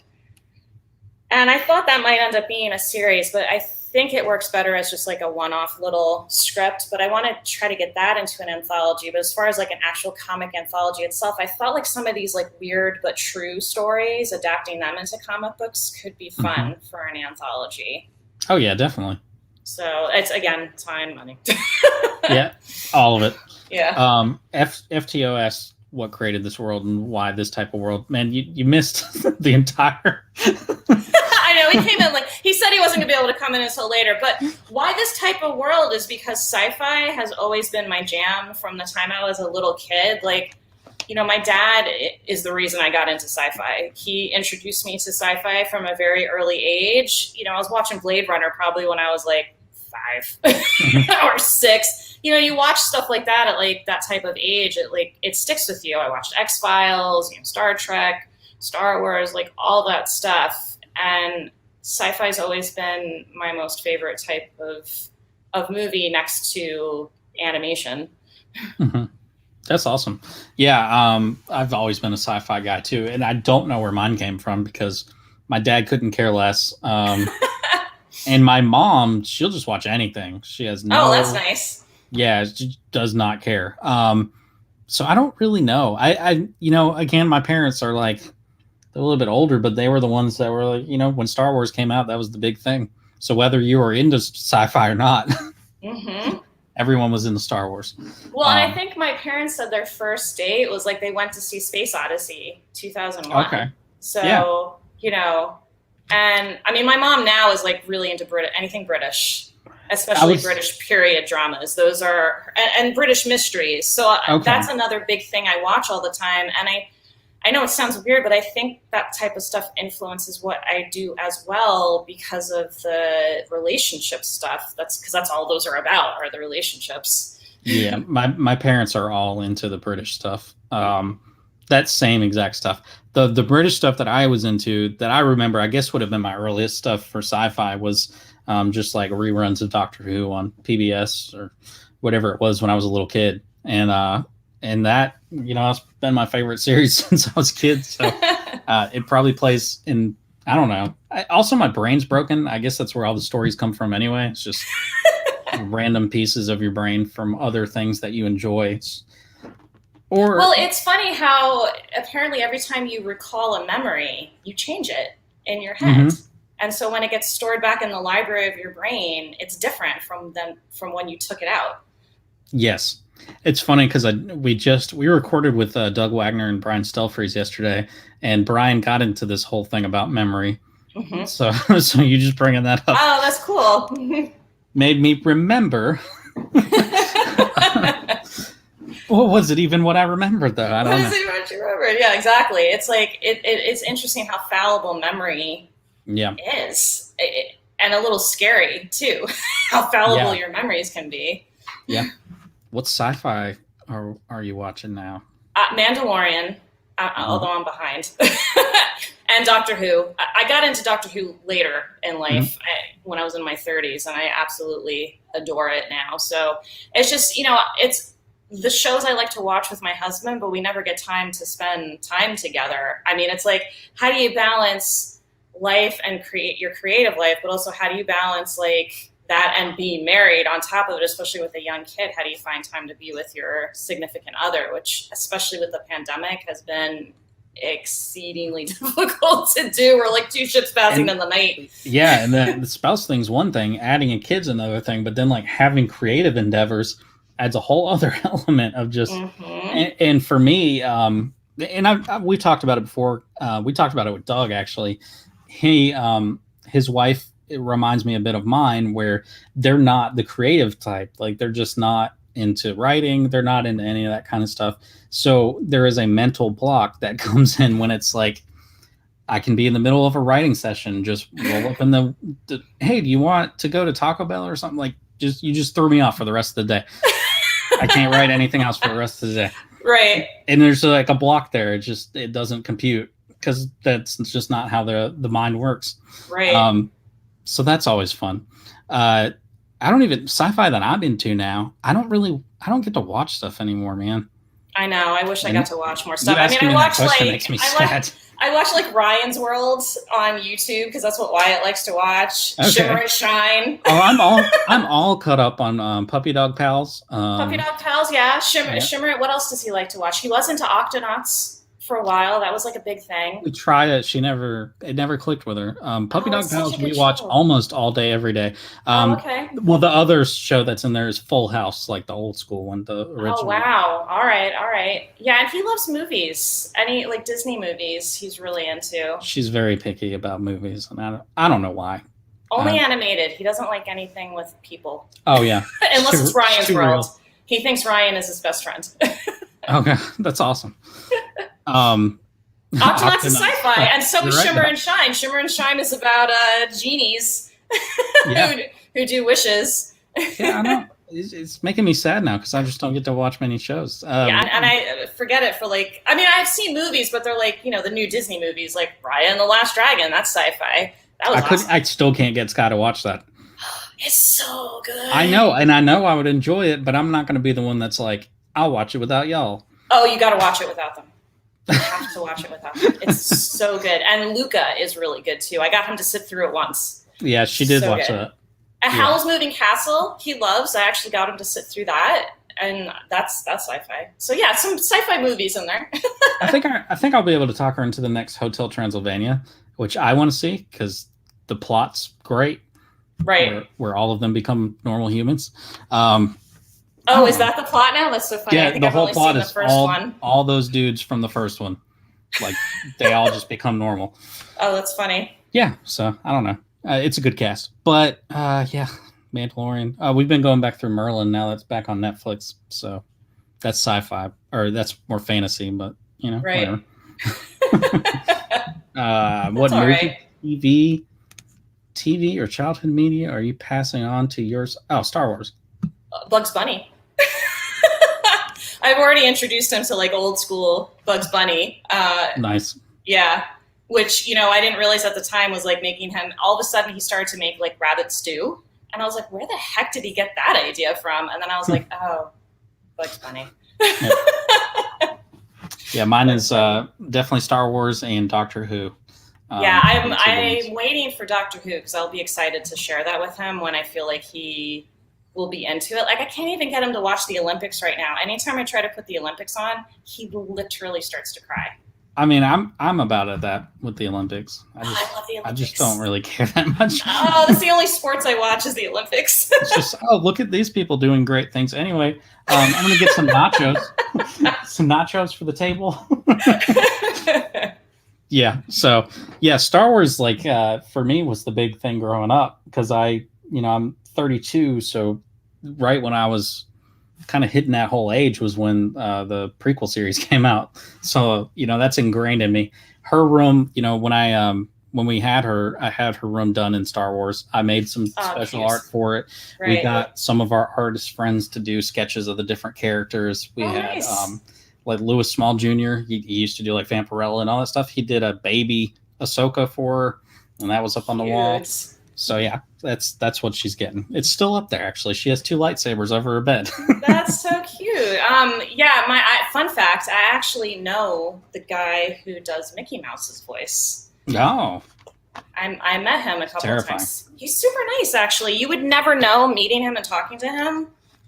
And I thought that might end up being a series, but I think it works better as just like a one-off little script. But I want to try to get that into an anthology. But as far as like an actual comic anthology itself, I thought like some of these like weird but true stories, adapting them into comic books could be fun for an anthology. Oh yeah, definitely. So it's, again, time, money. Yeah, all of it. Yeah. FTO asked what created this world and why this type of world. Man, you missed the entire. I know, he came in he said he wasn't going to be able to come in until later. But why this type of world is because sci-fi has always been my jam from the time I was a little kid. My dad is the reason I got into sci-fi. He introduced me to sci-fi from a very early age. I was watching Blade Runner probably when I was 5 or 6. You watch stuff like that at that type of age. It sticks with you. I watched X-Files, Star Trek, Star Wars, all that stuff. And sci-fi's always been my most favorite type of movie next to animation. Mm-hmm. That's awesome. Yeah, I've always been a sci-fi guy too, and I don't know where mine came from because my dad couldn't care less. And my mom, she'll just watch anything. She has no. Oh, that's nice. Yeah, she does not care. So I don't really know. I again, my parents are they're a little bit older, but they were the ones that were when Star Wars came out, that was the big thing. So whether you were into sci-fi or not, Mm-hmm. everyone was into Star Wars. Well, and I think my parents said their first date was like they went to see Space Odyssey 2001. Okay. So, you know, and I mean, my mom now is like really into anything British, especially British period dramas. Those are, and British mysteries. So that's another big thing I watch all the time. And I know it sounds weird, but I think that type of stuff influences what I do as well because of the relationship stuff. Because that's all those are about, are the relationships. Yeah, my parents are all into the British stuff. That same exact stuff. The British stuff that I was into, that I remember, I guess would have been my earliest stuff for sci-fi, was just like reruns of Doctor Who on PBS or whatever it was when I was a little kid. And that, you know, it's been my favorite series since I was a kid. So it probably plays in, I don't know. Also, my brain's broken. I guess that's where all the stories come from anyway. It's just random pieces of your brain from other things that you enjoy. Well, it's funny how apparently every time you recall a memory, you change it in your head. Mm-hmm. And so when it gets stored back in the library of your brain, it's different from when you took it out. Yes. It's funny because we recorded with Doug Wagner and Brian Stelfreeze yesterday, and Brian got into this whole thing about memory. Mm-hmm. So you just bringing that up. Oh, that's cool. Made me remember. What was it even what I remembered, though? I don't know. What is it what you remembered? Yeah, exactly. It's like, it's interesting how fallible memory is. And a little scary, too, how fallible your memories can be. Yeah. What sci-fi are you watching now? Mandalorian, although I'm behind. And Doctor Who. I got into Doctor Who later in life, when I was in my 30s, and I absolutely adore it now. So it's just, you know, it's the shows I like to watch with my husband, but we never get time to spend time together. I mean, it's like, how do you balance life and create your creative life, but also how do you balance like that and being married on top of it, especially with a young kid? How do you find time to be with your significant other, which especially with the pandemic has been exceedingly difficult to do. We're like two ships passing in the night. Yeah, and the spouse thing's one thing, adding a kid's another thing, but then like having creative endeavors adds a whole other element of just, and for me, we talked about it before. We talked about it with Doug, actually. His wife, it reminds me a bit of mine, where they're not the creative type. Like they're just not into writing. They're not into any of that kind of stuff. So there is a mental block that comes in when it's like, I can be in the middle of a writing session, just roll up in the hey, do you want to go to Taco Bell or something? Like you just threw me off for the rest of the day. I can't write anything else for the rest of the day. Right. And there's like a block there. It doesn't compute because that's just not how the mind works. Right. So that's always fun. Sci-fi that I'm into now, I don't get to watch stuff anymore, man. I know. I wish I got to watch more stuff. I mean, I watch like Ryan's World on YouTube because that's what Wyatt likes to watch. Okay. Shimmer and Shine. I'm all caught up on Puppy Dog Pals. Puppy Dog Pals, yeah. Shimmer. What else does he like to watch? He was into Octonauts for a while. That was like a big thing. We tried it. It never clicked with her. Puppy Dog Pals we watch almost all day, every day. Okay. Well, the other show that's in there is Full House, like the old school one, the original. Oh, wow. All right. Yeah, and he loves movies. Any like Disney movies he's really into. She's very picky about movies, and I don't know why. Only animated. He doesn't like anything with people. Oh, yeah. Unless it's Ryan's World. Real. He thinks Ryan is his best friend. Okay, that's awesome. Octonauts is sci-fi, and so is Shimmer and Shine. Shimmer and Shine is about genies who do wishes. Yeah, I know. It's making me sad now because I just don't get to watch many shows. And I forget it for like, I mean, I've seen movies, but they're like, you know, the new Disney movies, like Raya and the Last Dragon. That's sci-fi. That was awesome. I still can't get Scott to watch that. It's so good. I know, and I know I would enjoy it, but I'm not going to be the one that's like, I'll watch it without y'all. Oh, you got to watch it without them. You have to watch it without them. It's so good. And Luca is really good too. I got him to sit through it once. Yeah, she did watch that. And Howl's Moving Castle, he loves. I actually got him to sit through that. And that's sci-fi. So yeah, some sci-fi movies in there. I think I'll be able to talk her into the next Hotel Transylvania, which I want to see because the plot's great. Right. where all of them become normal humans. Oh, is that the plot now? That's so funny. Yeah, I think the I've whole only plot seen the is first one. all those dudes from the first one, like they all just become normal. Oh, that's funny. Yeah, so I don't know. It's a good cast, but yeah, Mandalorian. We've been going back through Merlin now. That's back on Netflix, so that's sci-fi or that's more fantasy, but you know, Right. whatever. What all movie, right. TV or childhood media are you passing on to yours? Oh, Star Wars. Bugs Bunny. I've already introduced him to like old school Bugs Bunny. Nice. Yeah, which I didn't realize at the time was like making him. All of a sudden, he started to make like rabbit stew, and I was like, "Where the heck did he get that idea from?" And then I was like, "Oh, Bugs Bunny." Yeah, mine is definitely Star Wars and Doctor Who. Yeah, I'm waiting for Doctor Who because I'll be excited to share that with him when I feel like he will be into it. Like I can't even get him to watch the Olympics right now. Anytime I try to put the Olympics on, he literally starts to cry. I mean, I'm about at that with the Olympics. I love the Olympics. I just don't really care that much. Oh, that's the only sports I watch is the Olympics. It's just, oh, look at these people doing great things. Anyway, I'm going to get some nachos. Some nachos for the table. Yeah. So, yeah, Star Wars, like, for me was the big thing growing up because I'm 32. So, right when I was kind of hitting that whole age was when the prequel series came out. So, that's ingrained in me. Her room, when we had her, I had her room done in Star Wars. I made some special art for it. Right. We got some of our artist friends to do sketches of the different characters. We had nice. Like Louis Small Jr. He used to do like Vampirella and all that stuff. He did a baby Ahsoka for her, and that was up on the wall. So yeah, that's what she's getting. It's still up there actually. She has 2 lightsabers over her bed. That's so cute. Fun fact: I actually know the guy who does Mickey Mouse's voice. Oh. I met him a couple of times. He's super nice, actually. You would never know meeting him and talking to him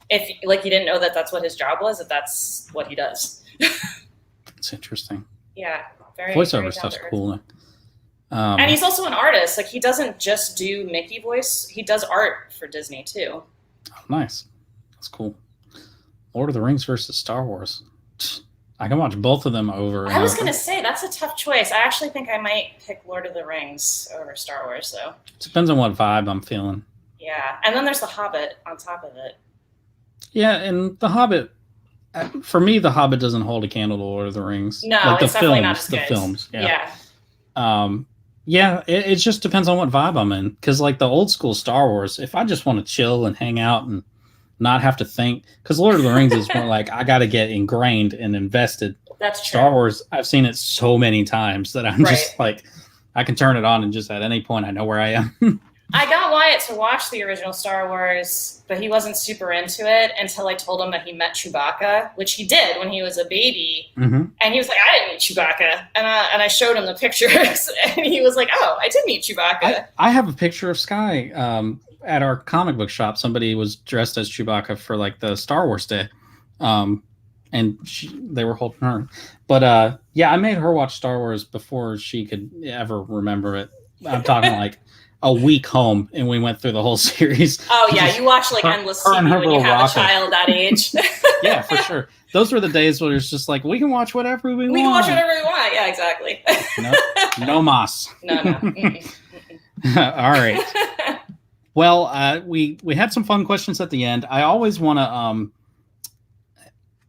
if like you didn't know that that's what his job was, if that's what he does. It's interesting. Yeah, very voiceover stuff's cool. And he's also an artist. Like he doesn't just do Mickey voice; he does art for Disney too. Oh, nice. That's cool. Lord of the Rings versus Star Wars. I can watch both of them over. I was going to say that's a tough choice. I actually think I might pick Lord of the Rings over Star Wars, though. Depends on what vibe I'm feeling. Yeah, and then there's The Hobbit on top of it. Yeah, and The Hobbit. For me, The Hobbit doesn't hold a candle to Lord of the Rings. No, like it's definitely not as good. The films. Yeah. Yeah, it just depends on what vibe I'm in. Because like the old school Star Wars, if I just want to chill and hang out and not have to think, because Lord of the Rings is more like I got to get ingrained and invested. That's true. Star Wars, I've seen it so many times that I'm just like, I can turn it on and just at any point I know where I am. I got Wyatt to watch the original Star Wars, but he wasn't super into it until I told him that he met Chewbacca, which he did when he was a baby. Mm-hmm. And he was like, I didn't meet Chewbacca. And I showed him the pictures, and he was like, oh, I did meet Chewbacca. I have a picture of Sky at our comic book shop. Somebody was dressed as Chewbacca for like the Star Wars day. And they were holding her. But yeah, I made her watch Star Wars before she could ever remember it. I'm talking like a week home, and we went through the whole series. Oh yeah, you watch like endless TV when you have a child that age. Yeah, for sure. Those were the days where it's just like we can watch whatever we want. We can watch whatever we want. Yeah, exactly. No mas. No. All right. Well, we had some fun questions at the end. I always want to.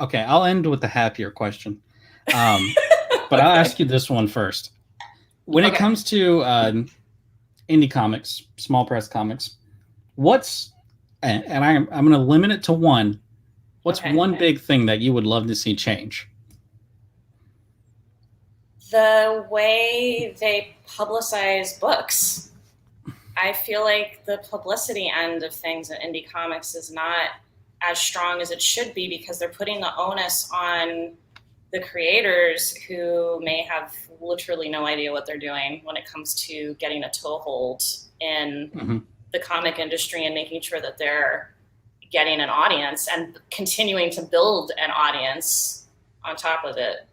Okay, I'll end with the happier question. But I'll ask you this one first. When it comes to indie comics, small press comics, and I'm going to limit it to one. What's one big thing that you would love to see change? The way they publicize books. I feel like the publicity end of things in indie comics is not as strong as it should be because they're putting the onus on the creators who may have literally no idea what they're doing when it comes to getting a toehold in the comic industry and making sure that they're getting an audience and continuing to build an audience on top of it.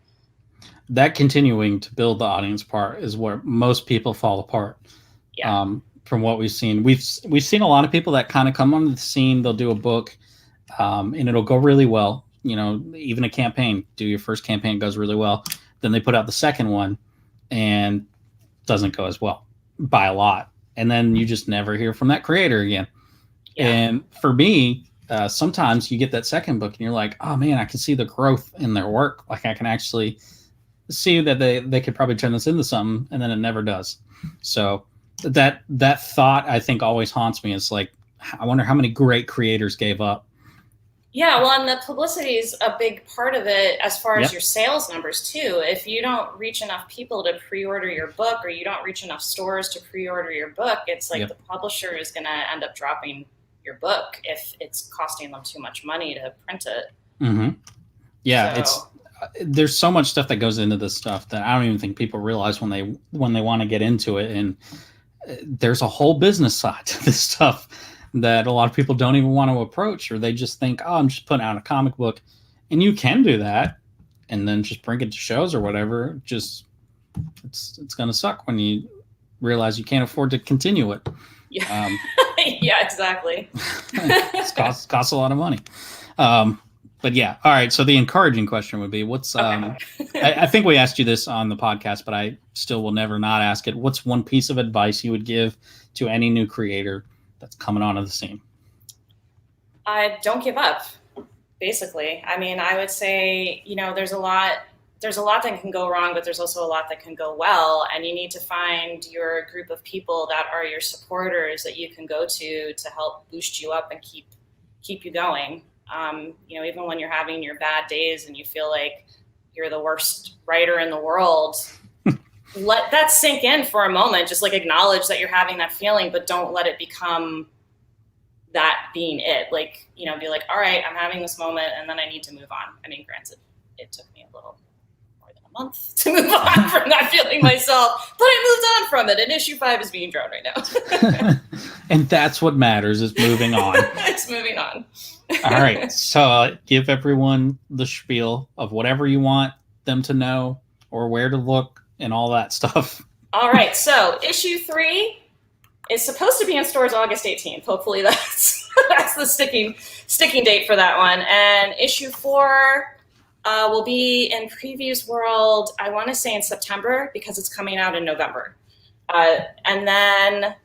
That continuing to build the audience part is where most people fall apart. Yeah. from what we've seen. We've seen a lot of people that kind of come onto the scene. They'll do a book, and it'll go really well. You know, even a campaign. Do your first campaign, goes really well. Then they put out the second one, and doesn't go as well by a lot. And then you just never hear from that creator again. Yeah. And for me, sometimes you get that second book and you're like, oh man, I can see the growth in their work. Like I can actually see that they could probably turn this into something, and then it never does. So that thought, I think, always haunts me. It's like, I wonder how many great creators gave up. Yeah, well, and the publicity is a big part of it as far as your sales numbers too. If you don't reach enough people to pre-order your book, or you don't reach enough stores to pre-order your book, it's like the publisher is going to end up dropping your book if it's costing them too much money to print it. Mm-hmm. Yeah, so there's so much stuff that goes into this stuff that I don't even think people realize when they want to get into it. And there's a whole business side to this stuff that a lot of people don't even want to approach, or they just think, oh, I'm just putting out a comic book. And you can do that and then just bring it to shows or whatever. Just it's going to suck when you realize you can't afford to continue it. Yeah, yeah, exactly. It costs a lot of money. But yeah, all right. So the encouraging question would be, what's I think we asked you this on the podcast, but I still will never not ask it. What's one piece of advice you would give to any new creator that's coming onto the scene? Don't give up, basically. I mean, I would say, you know, there's a lot that can go wrong, but there's also a lot that can go well. And you need to find your group of people that are your supporters that you can go to help boost you up and keep you going. You know, even when you're having your bad days and you feel like you're the worst writer in the world, let that sink in for a moment. Just like acknowledge that you're having that feeling, but don't let it become that being it. Like, you know, be like, all right, I'm having this moment and then I need to move on. I mean, granted, it took me a little more than a month to move on from that feeling myself, but I moved on from it, and issue 5 is being drawn right now. And that's what matters, is moving on. It's moving on. All right. So give everyone the spiel of whatever you want them to know, or where to look and all that stuff. All right. So issue 3 is supposed to be in stores August 18th. Hopefully that's the sticking date for that one. And issue 4 will be in Previews World, I want to say in September, because it's coming out in November. And then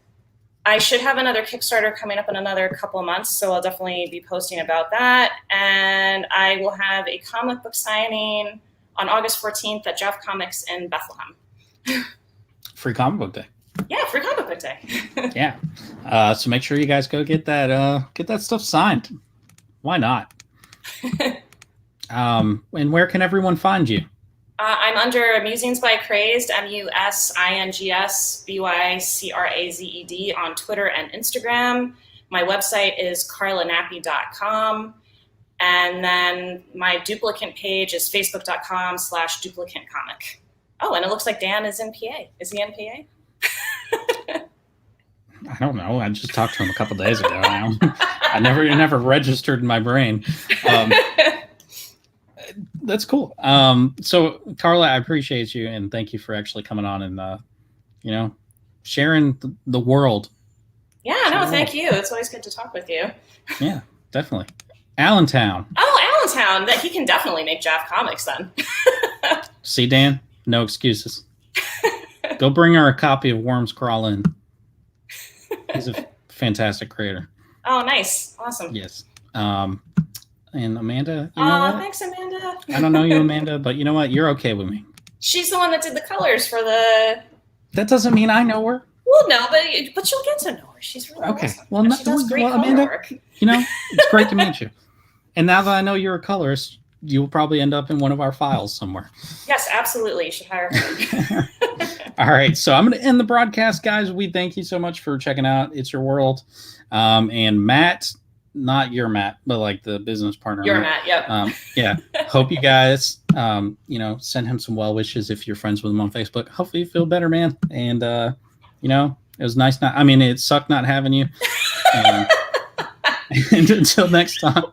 I should have another Kickstarter coming up in another couple of months, so I'll definitely be posting about that. And I will have a comic book signing on August 14th at Jeff Comics in Bethlehem. Free comic book day. Yeah, free comic book day. Yeah. So make sure you guys go get that stuff signed. Why not? And where can everyone find you? I'm under Musings by Crazed, MUSINGS BYCRAZED on Twitter and Instagram. My website is karlanappi.com. And then my Duplicant page is facebook.com/duplicantcomic. Oh, and it looks like Dan is in PA. Is he in PA? I don't know. I just talked to him a couple days ago. It never registered in my brain. That's cool. So Karla, I appreciate you, and thank you for actually coming on and sharing the world. Yeah, no, thank you. It's always good to talk with you. Yeah, definitely. Allentown. Oh, Allentown. That he can definitely make Jeff Comics then. See, Dan, no excuses. Go bring her a copy of Worms Crawl In. He's a fantastic creator. Oh, nice. Awesome. Yes. And Amanda, you know what? Thanks, Amanda. I don't know you, Amanda, but you know what? You're okay with me. She's the one that did the colors for the... That doesn't mean I know her. Well, no, but you'll get to know her. She's really awesome. Well, she does great color Amanda, work. You know, it's great to meet you. And now that I know you're a colorist, you'll probably end up in one of our files somewhere. Yes, absolutely. You should hire her. All right. So I'm going to end the broadcast, guys. We thank you so much for checking out It's Your World. And Matt, not your Matt, but like the business partner. Your Matt, yep. Yeah. Hope you guys, send him some well wishes if you're friends with him on Facebook. Hopefully you feel better, man. And, it was nice it sucked not having you. And until next time.